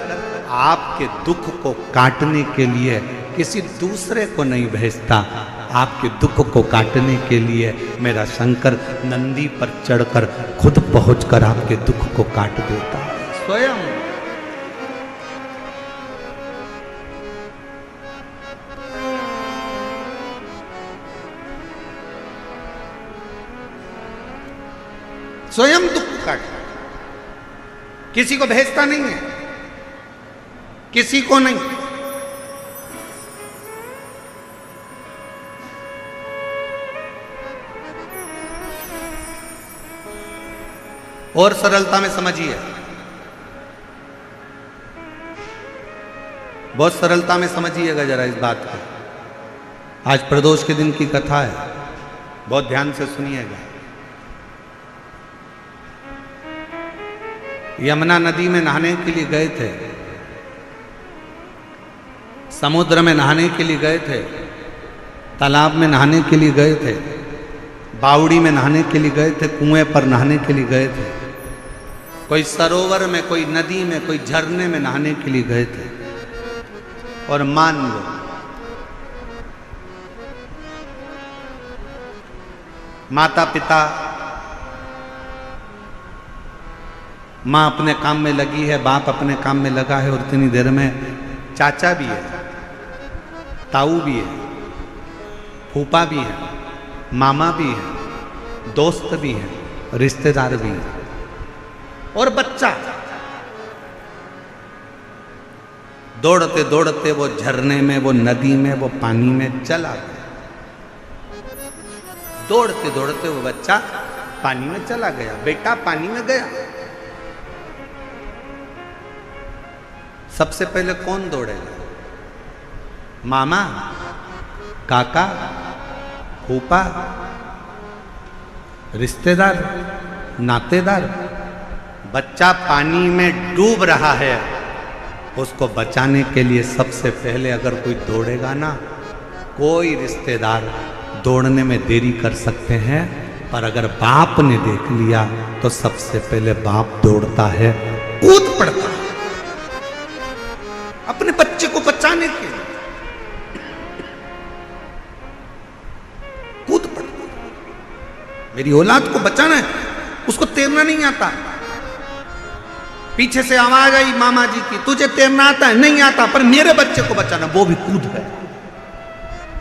आपके दुख को काटने के लिए किसी दूसरे को नहीं भेजता, आपके दुख को काटने के लिए मेरा शंकर नंदी पर चढ़कर खुद पहुंचकर आपके दुख को काट देता है स्वयं। स्वयं दुख काट, किसी को भेजता नहीं है, किसी को नहीं। और सरलता में समझिए, बहुत सरलता में समझिएगा जरा इस बात को। आज प्रदोष के दिन की कथा है, बहुत ध्यान से सुनिएगा। यमुना नदी में नहाने के लिए गए थे, समुद्र में नहाने के लिए गए थे, तालाब में नहाने के लिए गए थे, बावड़ी में नहाने के लिए गए थे, कुएं पर नहाने के लिए गए थे, कोई सरोवर में, कोई नदी में, कोई झरने में नहाने के लिए गए थे। और मान लो माता पिता, माँ अपने काम में लगी है, बाप अपने काम में लगा है, और इतनी देर में चाचा भी है, ताऊ भी है, फूफा भी है, मामा भी है, दोस्त भी है, रिश्तेदार भी है, और बच्चा। दौड़ते दौड़ते वो झरने में, वो नदी में, वो पानी में चला गया। दौड़ते दौड़ते वो बच्चा पानी में चला गया, बेटा पानी में गया। सबसे पहले कौन दौड़ेगा? मामा, काका, फूफा, रिश्तेदार, नातेदार। बच्चा पानी में डूब रहा है, उसको बचाने के लिए सबसे पहले अगर कोई दौड़ेगा ना, कोई रिश्तेदार दौड़ने में देरी कर सकते हैं, पर अगर बाप ने देख लिया तो सबसे पहले बाप दौड़ता है, कूद पड़ता है अपने बच्चे को बचाने के लिए, कूद पड़ता है। मेरी औलाद को बचाना है, उसको तैरना नहीं आता। पीछे से आवाज आई मामा जी की, तुझे तैरना आता है? नहीं आता, पर मेरे बच्चे को बचाना। वो भी कूद गए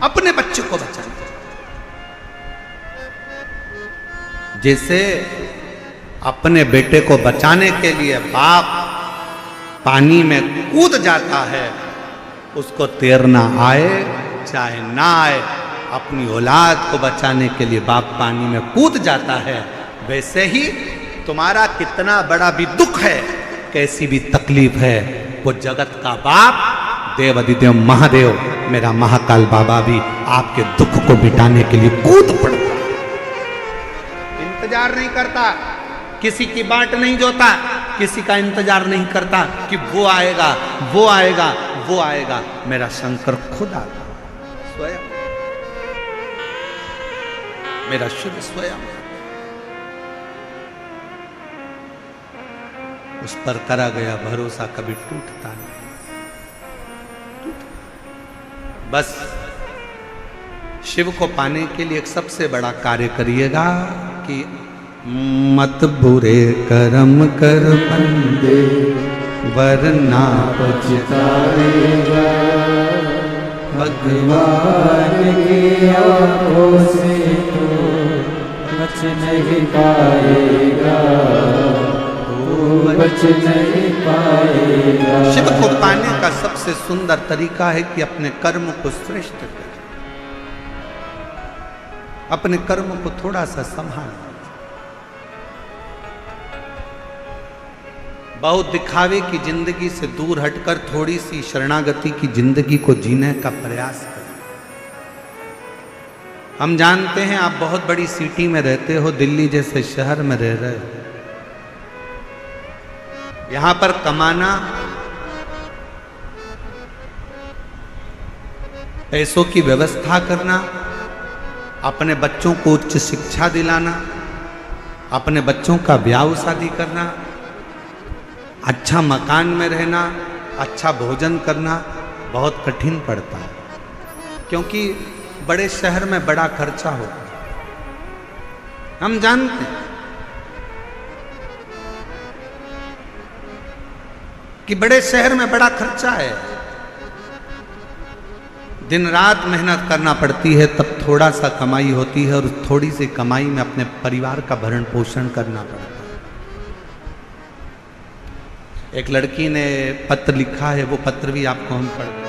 अपने बच्चे को बचाना। जैसे अपने बेटे को बचाने के लिए बाप पानी में कूद जाता है, उसको तैरना आए चाहे ना आए, अपनी औलाद को बचाने के लिए बाप पानी में कूद जाता है। वैसे ही तुम्हारा कितना बड़ा भी दुख है, कैसी भी तकलीफ है, वो जगत का बाप देवाधिदेव महादेव मेरा महाकाल बाबा भी आपके दुख को मिटाने के लिए कूद पड़ता, इंतजार नहीं करता, किसी की बाट नहीं जोता, किसी का इंतजार नहीं करता कि वो आएगा, वो आएगा, वो आएगा। मेरा शंकर खुद आता स्वयं, मेरा शिव स्वयं। उस पर करा गया भरोसा कभी टूटता नहीं। बस शिव को पाने के लिए एक सबसे बड़ा कार्य करिएगा कि मत बुरे कर्म कर बंदे, वरना पछताएगा भगवान की आंखों से तो बच नहीं पाएगा, बच नहीं पाएगा। शिव को पाने का सबसे सुंदर तरीका है कि अपने कर्म को श्रेष्ठ करें, अपने कर्म को थोड़ा सा संभालें। बहुत दिखावे की जिंदगी से दूर हटकर थोड़ी सी शरणागति की जिंदगी को जीने का प्रयास करें। हम जानते हैं आप बहुत बड़ी सिटी में रहते हो, दिल्ली जैसे शहर में रह रहे हो। यहां पर कमाना, पैसों की व्यवस्था करना, अपने बच्चों को उच्च शिक्षा दिलाना, अपने बच्चों का ब्याह शादी करना, अच्छा मकान में रहना, अच्छा भोजन करना बहुत कठिन पड़ता है, क्योंकि बड़े शहर में बड़ा खर्चा होता है। हम जानते हैं कि बड़े शहर में बड़ा खर्चा है। दिन रात मेहनत करना पड़ती है, तब थोड़ा सा कमाई होती है और थोड़ी सी कमाई में अपने परिवार का भरण पोषण करना पड़ता है। एक लड़की ने पत्र लिखा है, वो पत्र भी आपको हम पढ़ दें।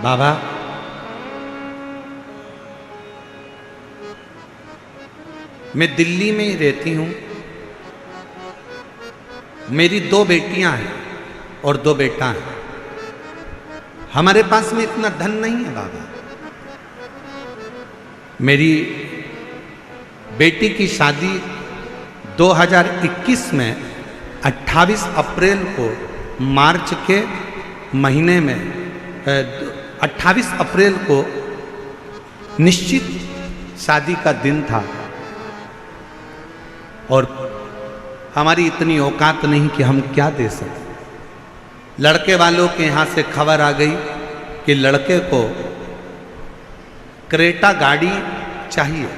बाबा, मैं दिल्ली में ही रहती हूं। मेरी 2 बेटियां हैं और 2 बेटा हैं। हमारे पास में इतना धन नहीं है बाबा। मेरी बेटी की शादी 2021 में 28 अप्रैल को, मार्च के महीने में 28 अप्रैल को निश्चित शादी का दिन था। और हमारी इतनी औकात नहीं कि हम क्या दे सकते। लड़के वालों के यहाँ से खबर आ गई कि लड़के को क्रेटा गाड़ी चाहिए।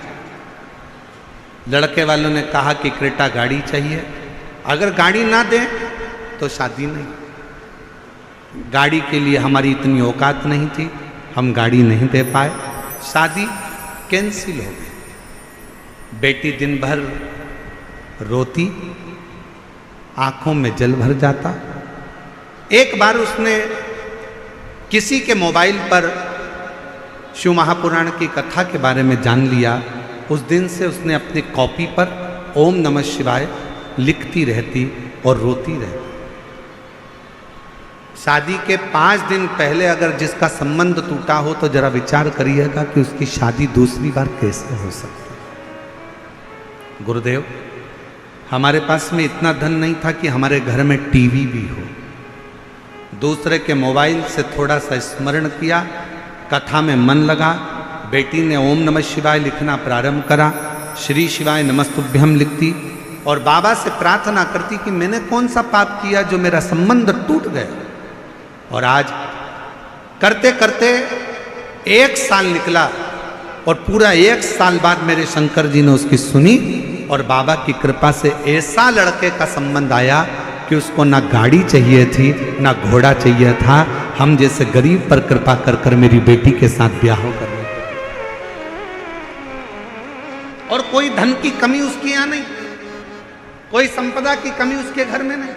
लड़के वालों ने कहा कि क्रेटा गाड़ी चाहिए, अगर गाड़ी ना दें तो शादी नहीं। गाड़ी के लिए हमारी इतनी औकात नहीं थी, हम गाड़ी नहीं दे पाए, शादी कैंसिल हो गई। बेटी दिन भर रोती, आंखों में जल भर जाता। एक बार उसने किसी के मोबाइल पर शिव महापुराण की कथा के बारे में जान लिया। उस दिन से उसने अपनी कॉपी पर ओम नमः शिवाय लिखती रहती और रोती रहती। शादी के 5 दिन पहले अगर जिसका संबंध टूटा हो तो जरा विचार करिएगा कि उसकी शादी दूसरी बार कैसे हो सकती है। गुरुदेव, हमारे पास में इतना धन नहीं था कि हमारे घर में टीवी भी हो। दूसरे के मोबाइल से थोड़ा सा स्मरण किया, कथा में मन लगा। बेटी ने ओम नमः शिवाय लिखना प्रारंभ करा, श्री शिवाय नमस्तुभ्यम लिखती और बाबा से प्रार्थना करती कि मैंने कौन सा पाप किया जो मेरा संबंध टूट गया। और आज करते करते 1 साल निकला और पूरा 1 साल बाद मेरे शंकर जी ने उसकी सुनी और बाबा की कृपा से ऐसा लड़के का संबंध आया कि उसको ना गाड़ी चाहिए थी ना घोड़ा चाहिए था। हम जैसे गरीब पर कृपा कर कर मेरी बेटी के साथ ब्याह करने, और कोई धन की कमी उसके यहां नहीं, कोई संपदा की कमी उसके घर में नहीं।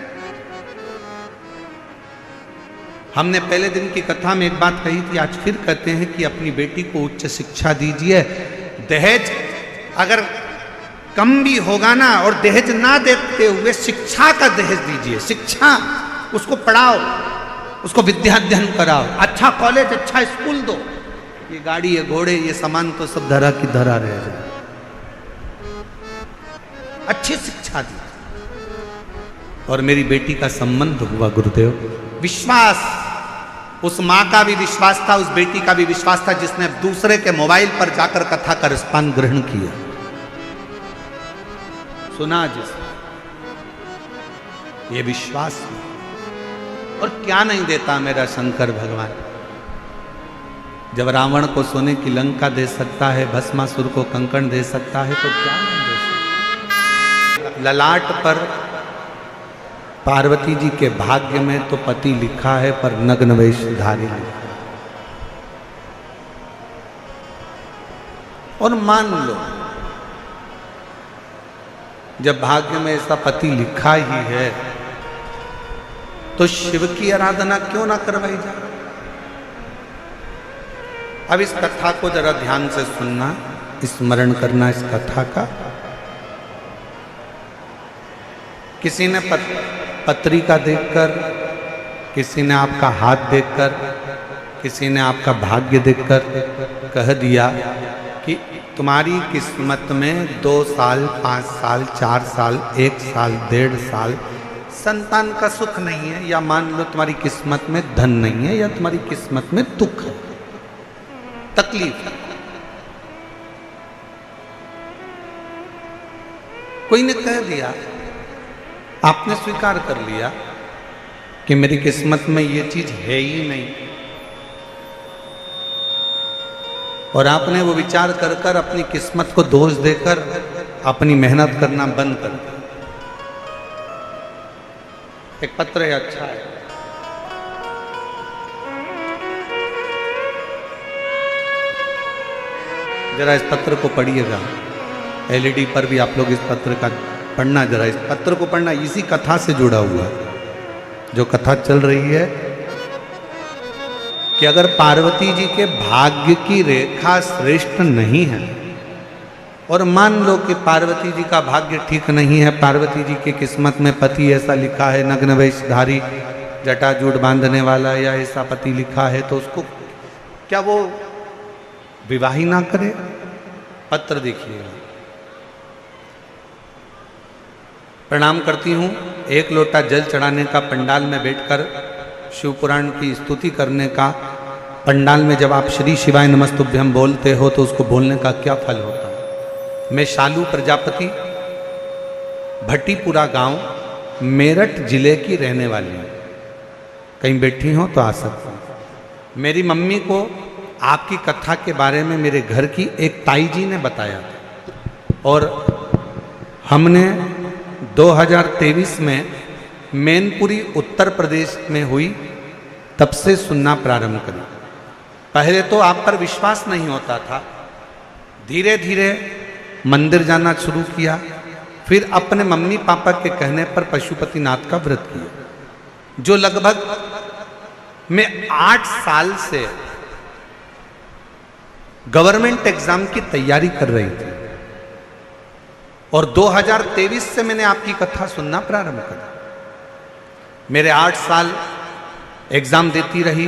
हमने पहले दिन की कथा में एक बात कही थी, आज फिर कहते हैं कि अपनी बेटी को उच्च शिक्षा दीजिए। दहेज अगर कम भी होगा ना, और दहेज ना देते हुए शिक्षा का दहेज दीजिए। शिक्षा, उसको पढ़ाओ, उसको विद्या अध्ययन कराओ, अच्छा कॉलेज, अच्छा स्कूल दो। ये गाड़ी, ये घोड़े, ये सामान तो सब धरा की धरा रह जाए। अच्छी शिक्षा दी। और मेरी बेटी का संबंध हुआ गुरुदेव। विश्वास, उस माँ का भी विश्वास था, उस बेटी का भी विश्वास था, जिसने दूसरे के मोबाइल पर जाकर कथा का रिस्पान ग्रहण किया, सुना जिसने, ये विश्वास। और क्या नहीं देता मेरा शंकर भगवान। जब रावण को सोने की लंका दे सकता है, भस्मासुर को कंकण दे सकता है, तो क्या नहीं दे सकता। ललाट पर पार्वती जी के भाग्य में तो पति लिखा है, पर नग्न वेशधारी लिखा है। और मान लो जब भाग्य में ऐसा पति लिखा ही है, तो शिव की आराधना क्यों ना करवाई जाए। अब इस कथा को जरा ध्यान से सुनना, स्मरण करना इस कथा का। किसी ने पत्रिका देखकर, किसी ने आपका हाथ देखकर, किसी ने आपका भाग्य देखकर कह दिया कि तुम्हारी किस्मत में 2 साल, 5 साल, 4 साल, 1 साल, 1.5 साल संतान का सुख नहीं है, या मान लो तुम्हारी किस्मत में धन नहीं है, या तुम्हारी किस्मत में दुख है, तकलीफ है। कोई ने कह दिया आपने स्वीकार कर लिया कि मेरी किस्मत में ये चीज है ही नहीं, और आपने वो विचार कर कर अपनी किस्मत को दोष देकर अपनी मेहनत करना बंद कर दिया। एक पत्र है, अच्छा है, जरा इस पत्र को पढ़िएगा। एलईडी पर भी आप लोग इस पत्र का पढ़ना, जरा इस पत्र को पढ़ना, इसी कथा से जुड़ा हुआ है। जो कथा चल रही है कि अगर पार्वती जी के भाग्य की रेखा श्रेष्ठ नहीं है, और मान लो कि पार्वती जी का भाग्य ठीक नहीं है, पार्वती जी की किस्मत में पति ऐसा लिखा है, नग्न वेशधारी, जटाजूट बांधने वाला, या ऐसा पति लिखा है, तो उसको क्या वो विवाह ही ना करे? पत्र देखिएगा। प्रणाम करती हूँ। एक लोटा जल चढ़ाने का पंडाल में बैठकर शिव पुराण की स्तुति करने का, पंडाल में जब आप श्री शिवाय नमस्तुभ्यम बोलते हो तो उसको बोलने का क्या फल होता है? मैं शालू प्रजापति, भट्टीपुरा गांव, मेरठ जिले की रहने वाली हूँ। कहीं बैठी हो तो आ सकता हूँ। मेरी मम्मी को आपकी कथा के बारे में मेरे घर की एक ताई जी ने बताया था, और हमने 2023 में मैनपुरी उत्तर प्रदेश में हुई, तब से सुनना प्रारंभ करी। पहले तो आप पर विश्वास नहीं होता था, धीरे धीरे मंदिर जाना शुरू किया, फिर अपने मम्मी पापा के कहने पर पशुपतिनाथ का व्रत किया, जो लगभग मैं 8 साल से गवर्नमेंट एग्जाम की तैयारी कर रही थी, और 2023 से मैंने आपकी कथा सुनना प्रारंभ करा। मेरे 8 साल एग्जाम देती रही,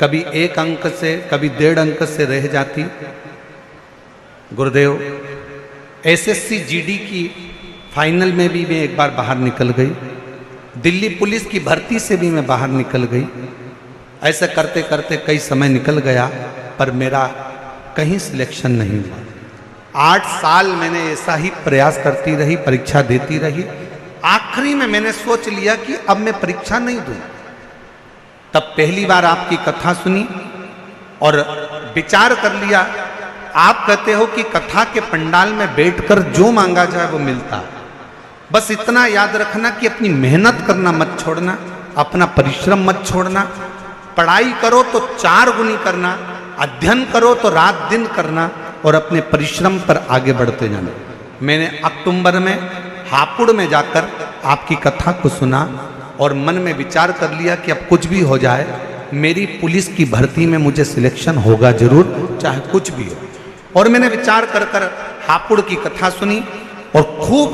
कभी 1 अंक से, कभी 1.5 अंक से रह जाती। गुरुदेव, एसएससी जीडी की फाइनल में भी मैं एक बार बाहर निकल गई, दिल्ली पुलिस की भर्ती से भी मैं बाहर निकल गई। ऐसे करते करते कई समय निकल गया, पर मेरा कहीं सिलेक्शन नहीं हुआ। 8 साल मैंने ऐसा ही प्रयास करती रही, परीक्षा देती रही। आखिरी में मैंने सोच लिया कि अब मैं परीक्षा नहीं दूं। तब पहली बार आपकी कथा सुनी और विचार कर लिया। आप कहते हो कि कथा के पंडाल में बैठकर जो मांगा जाए वो मिलता है। बस इतना याद रखना कि अपनी मेहनत करना मत छोड़ना, अपना परिश्रम मत छोड़ना। पढ़ाई करो तो 4 गुनी करना, अध्ययन करो तो रात दिन करना, और अपने परिश्रम पर आगे बढ़ते जाना। मैंने अक्टूबर में हापुड़ में जाकर आपकी कथा को सुना और मन में विचार कर लिया कि अब कुछ भी हो जाए, मेरी पुलिस की भर्ती में मुझे सिलेक्शन होगा जरूर, चाहे कुछ भी हो। और मैंने विचार कर कर हापुड़ की कथा सुनी और खूब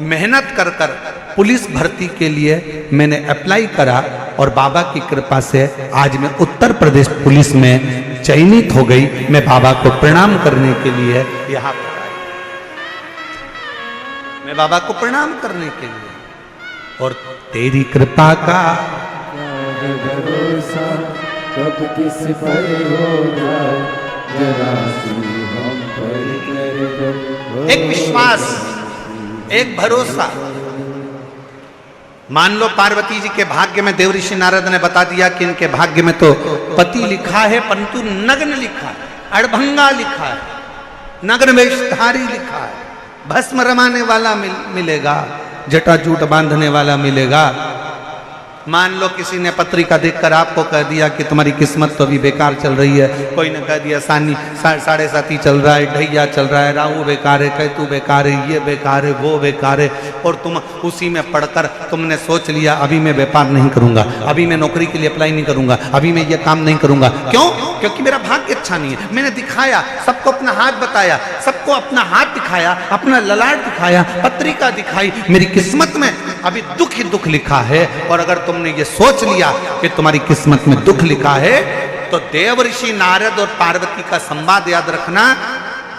मेहनत कर कर पुलिस भर्ती के लिए मैंने अप्लाई करा, और बाबा की कृपा से आज मैं उत्तर प्रदेश पुलिस में चयनित हो गई। मैं बाबा को प्रणाम करने के लिए यहाँ पर आई, मैं बाबा को प्रणाम करने के लिए। और तेरी कृपा का भरोसा कब किस पर होगा, जरा सी हम पर कर दो। एक विश्वास, एक भरोसा। मान लो पार्वती जी के भाग्य में देव ऋषि नारद ने बता दिया कि इनके भाग्य में तो पति लिखा है, परंतु नग्न लिखा है, अड़भंगा लिखा है, नग्न वेशधारी लिखा है, भस्म रमाने वाला मिलेगा, जटाजूट बांधने वाला मिलेगा। मान लो किसी ने पत्रिका देखकर आपको कह दिया कि तुम्हारी किस्मत तो अभी बेकार चल रही है, कोई ने कह दिया सानी 7.5 चल रहा है, ढैया चल रहा है, राहु बेकार है, केतु बेकार है, ये बेकार है, वो बेकार है, और तुम उसी में पढ़कर तुमने सोच लिया अभी मैं व्यापार नहीं करूंगा, अभी मैं नौकरी के लिए अप्लाई नहीं करूंगा, अभी मैं ये काम नहीं करूंगा। क्यों? क्योंकि मेरा भाग्य अच्छा नहीं है। मैंने दिखाया, सबको अपना हाथ बताया, सबको अपना हाथ दिखाया, अपना ललाट दिखाया, पत्रिका दिखाई, मेरी किस्मत में अभी दुख ही दुख लिखा है। और अगर तुमने ये सोच लिया कि तुम्हारी किस्मत में दुख लिखा है, तो देव ऋषि नारद और पार्वती का संवाद याद रखना।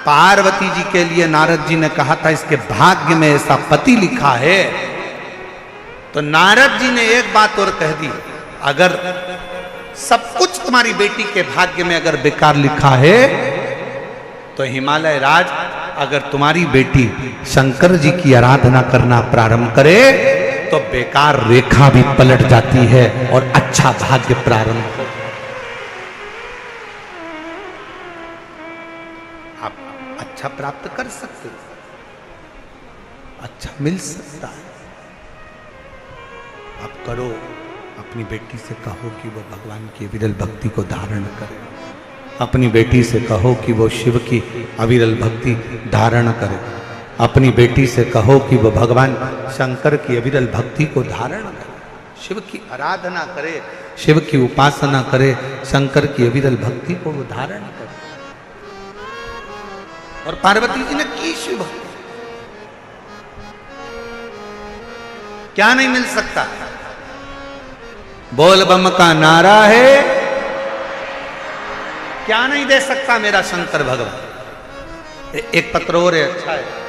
पार्वती जी के लिए नारद जी ने कहा था इसके भाग्य में ऐसा पति लिखा है, तो नारद जी ने एक बात और कह दी, अगर सब कुछ तुम्हारी बेटी के भाग्य में अगर बेकार लिखा है, तो हिमालय राज अगर तुम्हारी बेटी शंकर जी की आराधना करना प्रारंभ करे तो बेकार रेखा भी पलट जाती है और अच्छा भाग्य प्रारंभ हो। आप अच्छा प्राप्त कर सकते हो, अच्छा मिल सकता है। आप करो, अपनी बेटी से कहो कि वो भगवान की विरल भक्ति को धारण करे, अपनी बेटी से कहो कि वो शिव की अविरल भक्ति धारण करे, अपनी बेटी से कहो कि वो भगवान शंकर की अविरल भक्ति को धारण करे, शिव की आराधना करे, शिव की उपासना करे, शंकर की अविरल भक्ति को वो धारण करे। और पार्वती जी ने की शिव भक्ति। क्या नहीं मिल सकता? बोल बम का नारा है, क्या नहीं दे सकता मेरा शंकर भगवान। एक पत्र और है, अच्छा है।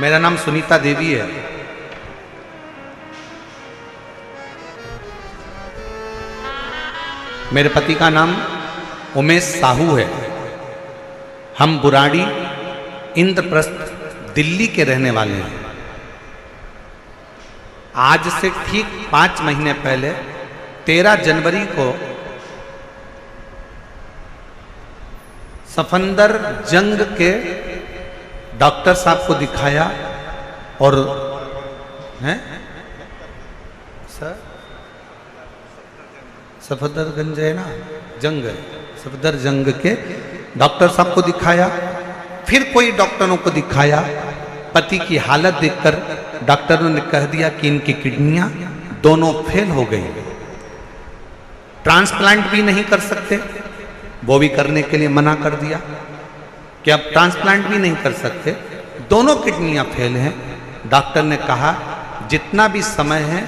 मेरा नाम सुनीता देवी है। मेरे पति का नाम उमेश साहू है। हम बुराड़ी इंद्रप्रस्थ दिल्ली के रहने वाले हैं। आज से ठीक 5 महीने पहले 13 जनवरी को सफंदर जंग के डॉक्टर साहब को दिखाया और हैं सर सफदरगंज है ना, जंग है, सफदर जंग के डॉक्टर साहब को दिखाया। फिर कोई डॉक्टरों को दिखाया। पति की हालत देखकर डॉक्टरों ने कह दिया कि इनकी किडनियां दोनों फेल हो गई, ट्रांसप्लांट भी नहीं कर सकते। वो भी करने के लिए मना कर दिया कि अब ट्रांसप्लांट भी नहीं कर सकते, दोनों किडनियां फेल हैं। डॉक्टर ने कहा जितना भी समय है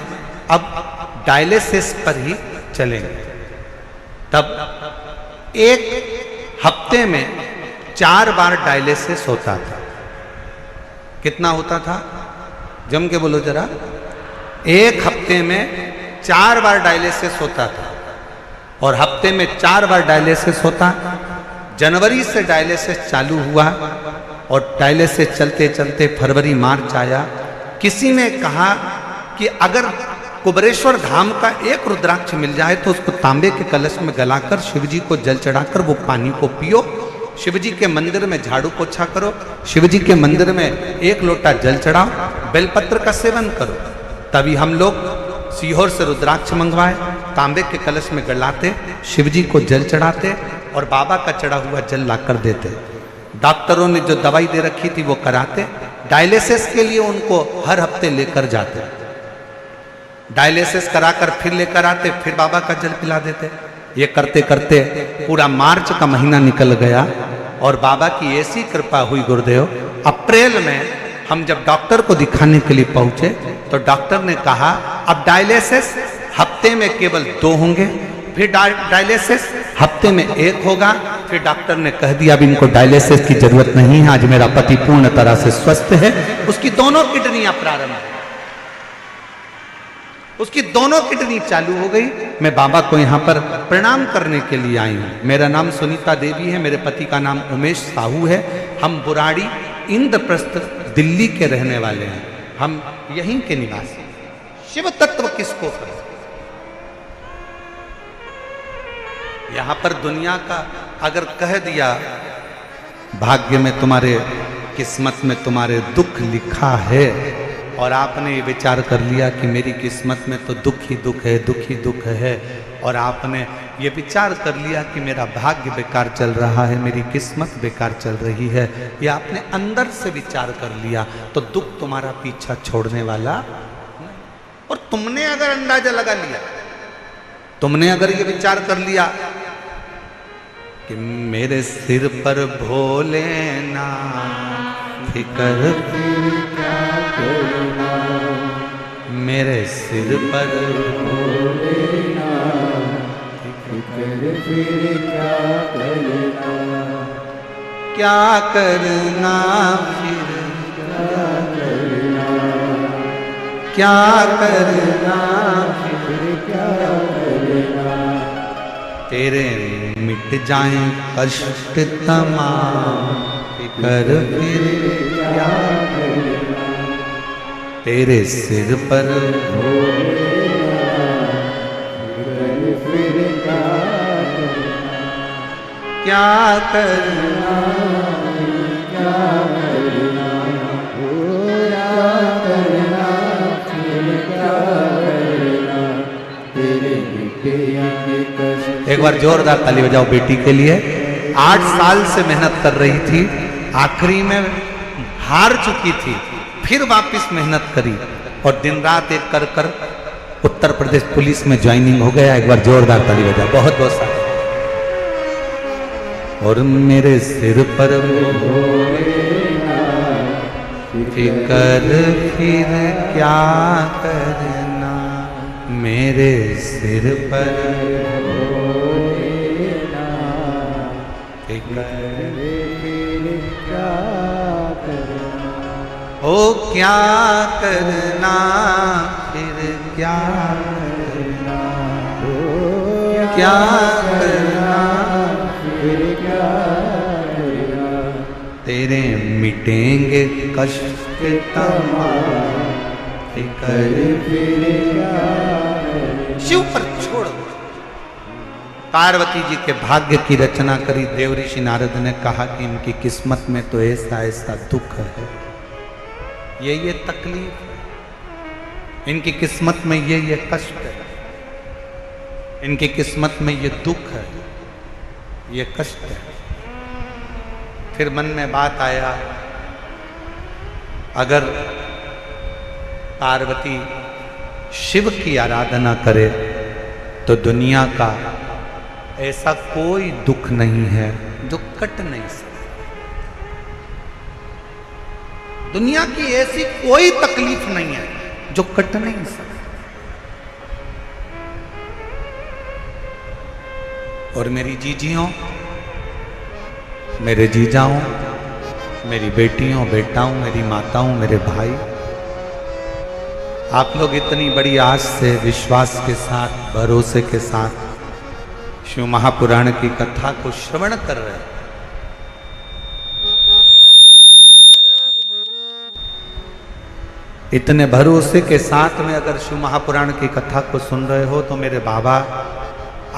अब डायलिसिस पर ही चलेंगे। तब एक हफ्ते में 4 बार डायलिसिस होता था। कितना होता था? जम के बोलो जरा। एक हफ्ते में 4 बार डायलिसिस होता था और हफ्ते में 4 बार डायलिसिस होता। जनवरी से डायलिसिस चालू हुआ और डायलिसिस चलते चलते फरवरी मार्च आया। किसी ने कहा कि अगर कुबरेश्वर धाम का एक रुद्राक्ष मिल जाए तो उसको तांबे के कलश में गलाकर शिवजी को जल चढ़ाकर वो पानी को पियो, शिवजी के मंदिर में झाड़ू पोछा करो, शिवजी के मंदिर में 1 लोटा जल चढ़ाओ, बेलपत्र का सेवन करो। तभी हम लोग सीहोर से रुद्राक्ष मंगवाए, तांबे के कलश में गलाते, शिवजी को जल चढ़ाते और बाबा का चढ़ा हुआ जल लाकर देते। डॉक्टरों ने जो दवाई दे रखी थी वो कराते। डायलिसिस के लिए उनको हर हफ्ते लेकर जाते, डायलिसिस कराकर फिर लेकर आते, फिर बाबा का जल पिला देते। ये करते करते पूरा मार्च का महीना निकल गया और बाबा की ऐसी कृपा हुई गुरुदेव, अप्रैल में हम जब डॉक्टर को दिखाने के लिए पहुंचे तो डॉक्टर ने कहा अब डायलिसिस हफ्ते में केवल 2 होंगे, फिर डायलिसिस हफ्ते में 1 होगा। फिर डॉक्टर ने कह दिया अब इनको डायलिसिस की जरूरत नहीं है, आज मेरा पति पूर्ण तरह से स्वस्थ है। उसकी दोनों किडनियां प्रारंभ है, उसकी दोनों किडनी चालू हो गई। मैं बाबा को यहाँ पर प्रणाम करने के लिए आई हूँ। मेरा नाम सुनीता देवी है, मेरे पति का नाम उमेश साहू है। हम बुराड़ी इंद्रप्रस्थ दिल्ली के रहने वाले हैं, हम यहीं के निवासी। शिव तत्व किसको कहे? यहाँ पर दुनिया का अगर कह दिया भाग्य में तुम्हारे, किस्मत में तुम्हारे दुख लिखा है और आपने ये विचार कर लिया कि मेरी किस्मत में तो दुख ही दुख है, दुख ही दुख है, और आपने ये विचार कर लिया कि मेरा भाग्य बेकार चल रहा है, मेरी किस्मत बेकार चल रही है, ये आपने अंदर से विचार कर लिया तो दुख तुम्हारा पीछा छोड़ने वाला नहीं। और तुमने अगर अंदाजा लगा लिया, तुमने अगर ये विचार कर लिया कि मेरे सिर पर भोलेनाथ फिकर क्या करना, मेरे सिर पर भोलेनाथ फिक्र फिर क्या करना, क्या करना फिर क्या करना फिर क्या करना, तेरे मिट जाएं कष्ट तमाम फिकर फिर क्या तेरे सिर पर क्या करना एक बार जोरदार ताली बजाओ बेटी के लिए। 8 साल से मेहनत कर रही थी, आखिरी में हार चुकी थी, फिर वापस मेहनत करी और दिन रात एक कर कर उत्तर प्रदेश पुलिस में ज्वाइनिंग हो गया। एक बार जोरदार ताली बजाओ, बहुत बहुत सारा। और मेरे सिर पर फिकर फिर क्या करना, मेरे सिर पर ओ क्या करना फिर क्या करना, क्या करना फिर क्या करना, तेरे मिटेंगे कष्ट तमाम, फिकर फिर क्या करना। शिव पर छोड़। पार्वती जी के भाग्य की रचना करी देव ऋषि नारद ने कहा कि इनकी किस्मत में तो ऐसा ऐसा दुख है, ये तकलीफ है, इनकी किस्मत में ये कष्ट है, इनकी किस्मत में ये दुख है, ये कष्ट है। फिर मन में बात आया, अगर पार्वती शिव की आराधना करे तो दुनिया का ऐसा कोई दुख नहीं है जो कट नहीं सकता। दुनिया की ऐसी कोई तकलीफ नहीं है जो कट नहीं सकती। और मेरी जीजियों, मेरे जीजाओं, मेरी बेटियों, बेटाओं, मेरी माताओं, मेरे भाई, आप लोग इतनी बड़ी आस से, विश्वास के साथ, भरोसे के साथ शिव महापुराण की कथा को श्रवण कर रहे हैं। इतने भरोसे के साथ में अगर शिव महापुराण की कथा को सुन रहे हो तो मेरे बाबा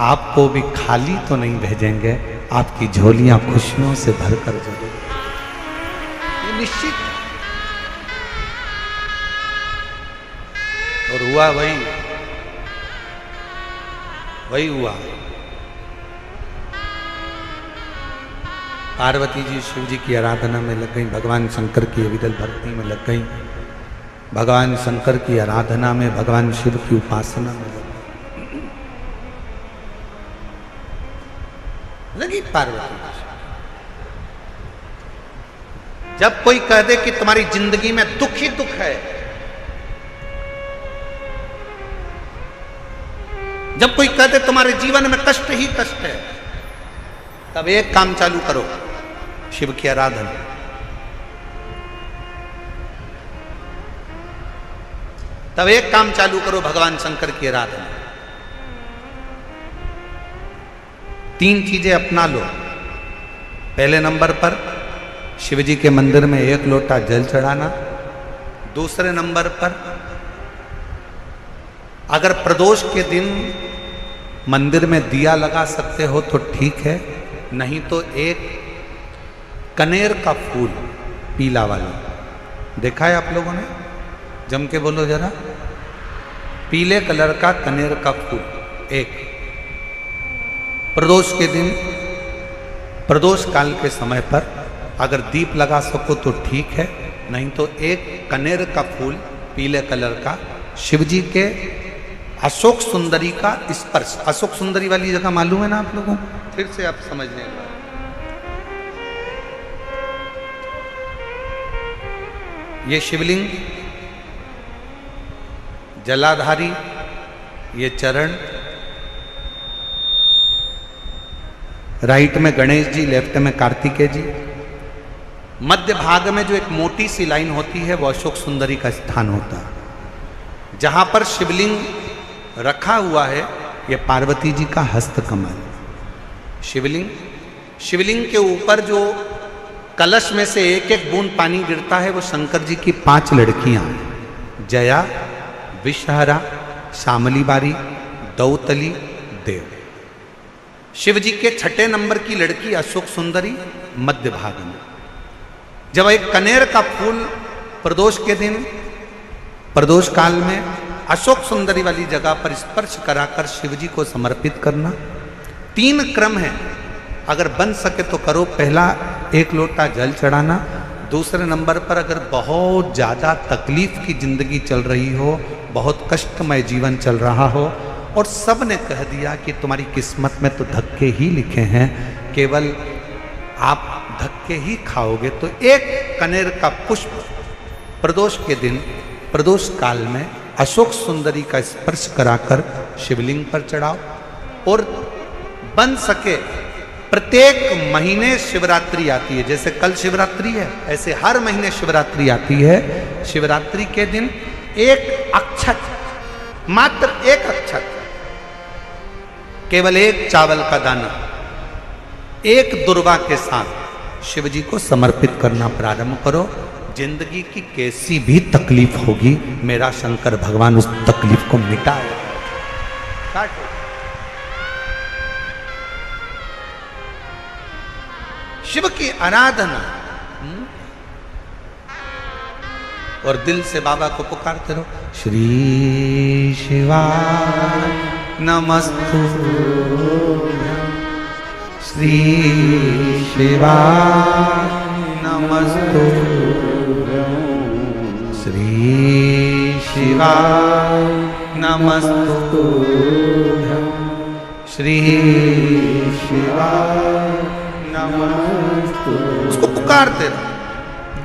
आपको भी खाली तो नहीं भेजेंगे, आपकी झोलियां खुशियों से भरकर जरूर, ये निश्चित। और हुआ वही हुआ। पार्वती जी शिव जी की आराधना में लग गई, भगवान शंकर की अविरल भक्ति में लग गई, भगवान शंकर की आराधना में, भगवान शिव की उपासना में लगी पार्वती। जब कोई कह दे कि तुम्हारी जिंदगी में दुख ही दुख है, जब कोई कह दे तुम्हारे जीवन में कष्ट ही कष्ट है, तब एक काम चालू करो, शिव की आराधना। तब एक काम चालू करो, भगवान शंकर की आराधना। 3 चीजें अपना लो। पहले नंबर पर शिव जी के मंदिर में 1 लोटा जल चढ़ाना। दूसरे नंबर पर अगर प्रदोष के दिन मंदिर में दिया लगा सकते हो तो ठीक है, नहीं तो एक कनेर का फूल पीला वाला, देखा है आप लोगों ने? जम के बोलो जरा। पीले कलर का कनेर का फूल एक, प्रदोष के दिन, प्रदोष काल के समय पर अगर दीप लगा सको तो ठीक है, नहीं तो एक कनेर का फूल पीले कलर का, शिव जी के अशोक सुंदरी का स्पर्श। अशोक सुंदरी वाली जगह मालूम है ना आप लोगों को? फिर से आप समझने का, ये शिवलिंग, जलाधारी, ये चरण, राइट में गणेश जी, लेफ्ट में कार्तिकेय जी, मध्य भाग में जो एक मोटी सी लाइन होती है वो अशोक सुंदरी का स्थान होता है। जहां पर शिवलिंग रखा हुआ है ये पार्वती जी का हस्त कमल। शिवलिंग के ऊपर जो कलश में से एक एक बूंद पानी गिरता है, वो शंकर जी की 5 लड़कियां हैं, जया, विषहरा, शामली बारी, दौतली, देव। शिव जी के 6 नंबर की लड़की अशोक सुंदरी मध्य भाग में। जब एक कनेर का फूल प्रदोष के दिन, प्रदोष काल में अशोक सुंदरी वाली जगह पर स्पर्श कराकर शिव जी को समर्पित करना। 3 क्रम है, अगर बन सके तो करो। पहला 1 लोटा जल चढ़ाना। दूसरे नंबर पर अगर बहुत ज़्यादा तकलीफ की जिंदगी चल रही हो, बहुत कष्टमय जीवन चल रहा हो और सब ने कह दिया कि तुम्हारी किस्मत में तो धक्के ही लिखे हैं, केवल आप धक्के ही खाओगे, तो 1 कनेर का पुष्प प्रदोष के दिन, प्रदोष काल में अशोक सुंदरी का स्पर्श कराकर शिवलिंग पर चढ़ाओ। और बन सके प्रत्येक महीने शिवरात्रि आती है, जैसे कल शिवरात्रि है ऐसे हर महीने शिवरात्रि आती है। शिवरात्रि के दिन 1 अक्षत, मात्र 1 अक्षत, केवल 1 चावल का दाना, 1 दुर्वा के साथ शिव जी को समर्पित करना प्रारंभ करो। जिंदगी की कैसी भी तकलीफ होगी, मेरा शंकर भगवान उस तकलीफ को मिटाएगा। काटो। शिव की आराधना और दिल से बाबा को पुकारते रहो। श्री शिवाय नमस्तु, श्री शिवाय नमस्तु, श्री शिवाय नमस्तु, श्री शिवाय नमस्तु। उसको पुकारते रहो,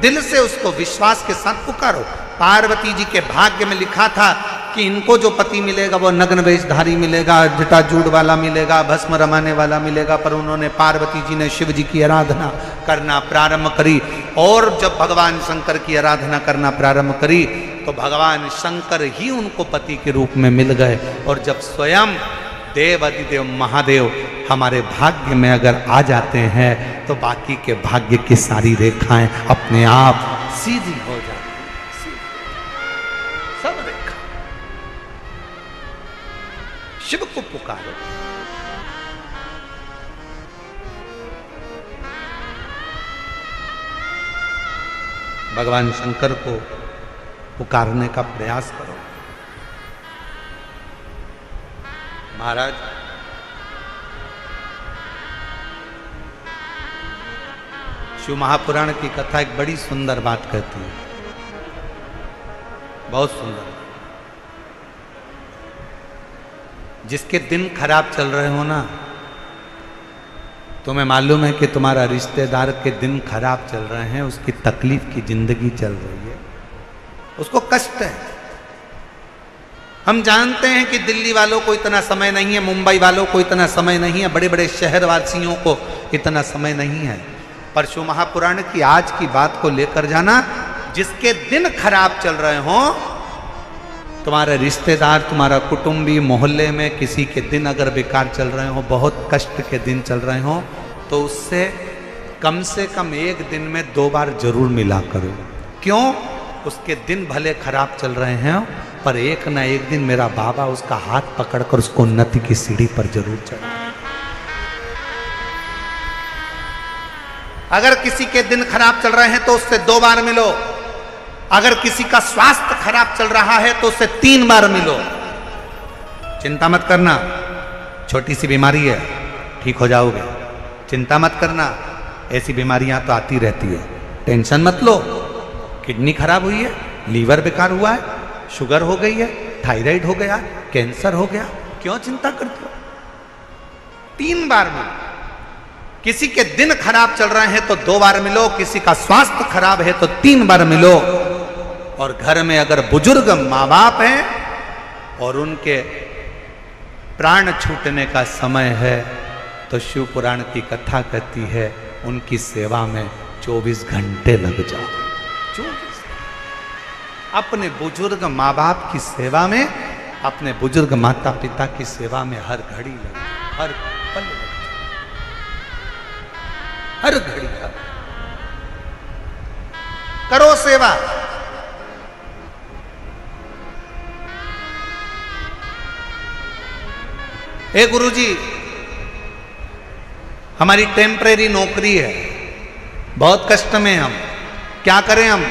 दिल से उसको विश्वास के साथ पुकारो। पार्वती जी के भाग्य में लिखा था कि इनको जो पति मिलेगा वो नग्न वेशधारी मिलेगा, जटाजूट वाला मिलेगा, भस्म रमाने वाला मिलेगा। पर उन्होंने, पार्वती जी ने शिव जी की आराधना करना प्रारंभ करी और जब भगवान शंकर की आराधना करना प्रारंभ करी तो भगवान शंकर ही उनको पति के रूप में मिल गए। और जब स्वयं देव अधिदेव महादेव हमारे भाग्य में अगर आ जाते हैं तो बाकी के भाग्य की सारी रेखाएं अपने आप सीधी हो जाती हैं। सब रेखा शिव को पुकारो। भगवान शंकर को पुकारने का प्रयास करो। महाराज, शिव महापुराण की कथा एक बड़ी सुंदर बात कहती है, बहुत सुंदर। जिसके दिन खराब चल रहे हो ना, तुम्हें मालूम है कि तुम्हारा रिश्तेदार के दिन खराब चल रहे हैं, उसकी तकलीफ की जिंदगी चल रही है, उसको कष्ट है। हम जानते हैं कि दिल्ली वालों को इतना समय नहीं है, मुंबई वालों को इतना समय नहीं है, बड़े बड़े शहर वासियों को इतना समय नहीं है। पर शिव महापुराण की आज की बात को लेकर जाना, जिसके दिन खराब चल रहे हो, तुम्हारे रिश्तेदार, तुम्हारा कुटुंबी, मोहल्ले में किसी के दिन अगर बेकार चल रहे हो, बहुत कष्ट के दिन चल रहे हो, तो उससे कम से कम एक दिन में 2 बार जरूर मिला करो। क्यों? उसके दिन भले खराब चल रहे हैं, पर एक ना एक दिन मेरा बाबा उसका हाथ पकड़कर उसको उन्नति की सीढ़ी पर जरूर चढ़ा। अगर किसी के दिन खराब चल रहे हैं तो उससे 2 बार मिलो। अगर किसी का स्वास्थ्य खराब चल रहा है तो उससे 3 बार मिलो। चिंता मत करना, छोटी सी बीमारी है, ठीक हो जाओगे। चिंता मत करना, ऐसी बीमारियां तो आती रहती है, टेंशन मत लो। किडनी खराब हुई है, लीवर बेकार हुआ है, शुगर हो गई है, थायराइड हो गया, कैंसर हो गया, क्यों चिंता करते हो? 3 बार मिलो। किसी के दिन खराब चल रहे हैं तो 2 बार मिलो, किसी का स्वास्थ्य खराब है तो 3 बार मिलो। और घर में अगर बुजुर्ग माँ बाप हैं और उनके प्राण छूटने का समय है तो शिव पुराण की कथा कहती है उनकी सेवा में 24 घंटे लग जाओ। 24 अपने बुजुर्ग माँ बाप की सेवा में, अपने बुजुर्ग माता पिता की सेवा में हर घड़ी लग, हर पल लग, हर घड़ी लग। करो सेवा। हे गुरुजी, हमारी टेम्परेरी नौकरी है, बहुत कष्ट में हम, क्या करें हम?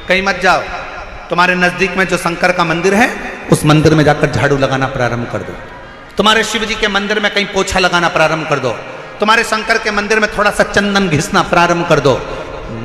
कहीं मत जाओ, तुम्हारे नजदीक में जो शंकर का मंदिर है उस मंदिर में जाकर झाड़ू लगाना प्रारंभ कर दो। तुम्हारे शिव जी के मंदिर में कहीं पोछा लगाना प्रारंभ कर दो। तुम्हारे शंकर के मंदिर में थोड़ा सा चंदन घिसना प्रारंभ कर दो।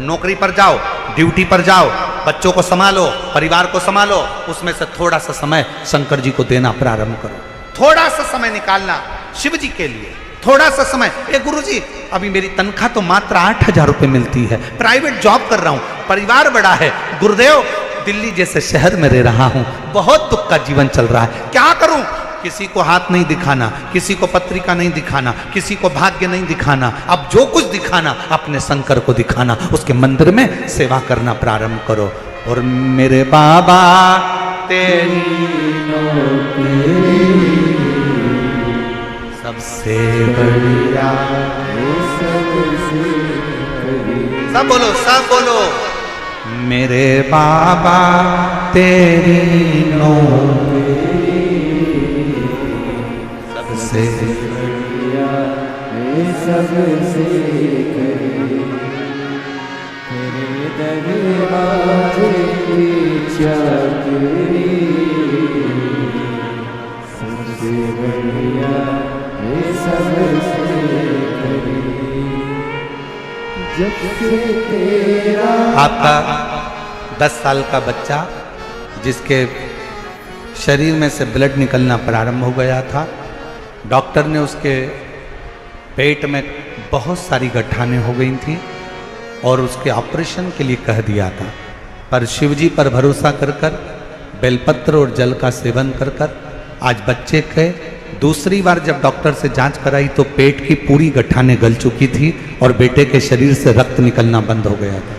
नौकरी पर जाओ, ड्यूटी पर जाओ, बच्चों को संभालो, परिवार को संभालो, उसमें से थोड़ा सा समय शंकर जी को देना प्रारंभ करो। थोड़ा सा समय निकालना शिव जी के लिए, थोड़ा सा समय। ए गुरुजी, अभी मेरी तनख्वाह तो मात्र 8,000 रुपए मिलती है, प्राइवेट जॉब कर रहा हूं, परिवार बड़ा है, गुरुदेव दिल्ली जैसे शहर में रह रहा हूं, बहुत दुख का जीवन चल रहा है, क्या करूं? किसी को हाथ नहीं दिखाना, किसी को पत्रिका नहीं दिखाना, किसी को भाग्य नहीं दिखाना, अब जो कुछ दिखाना अपने शंकर को दिखाना, उसके मंदिर में सेवा करना प्रारंभ करो। और मेरे बाबा तेरी सबसे बढ़िया, सब बोलो, सब बोलो, मेरे बाबा तेरी सबसे बढ़िया सबसे तेरे दरबार की चाकरी, सबसे बढ़िया सबसे जब से तेरा। आपका 10 साल का बच्चा जिसके शरीर में से ब्लड निकलना प्रारंभ हो गया था, डॉक्टर ने उसके पेट में बहुत सारी गठाने हो गई थी और उसके ऑपरेशन के लिए कह दिया था, पर शिवजी पर भरोसा कर कर बेलपत्र और जल का सेवन कर कर आज बच्चे के दूसरी बार जब डॉक्टर से जांच कराई तो पेट की पूरी गठाने गल चुकी थी और बेटे के शरीर से रक्त निकलना बंद हो गया था।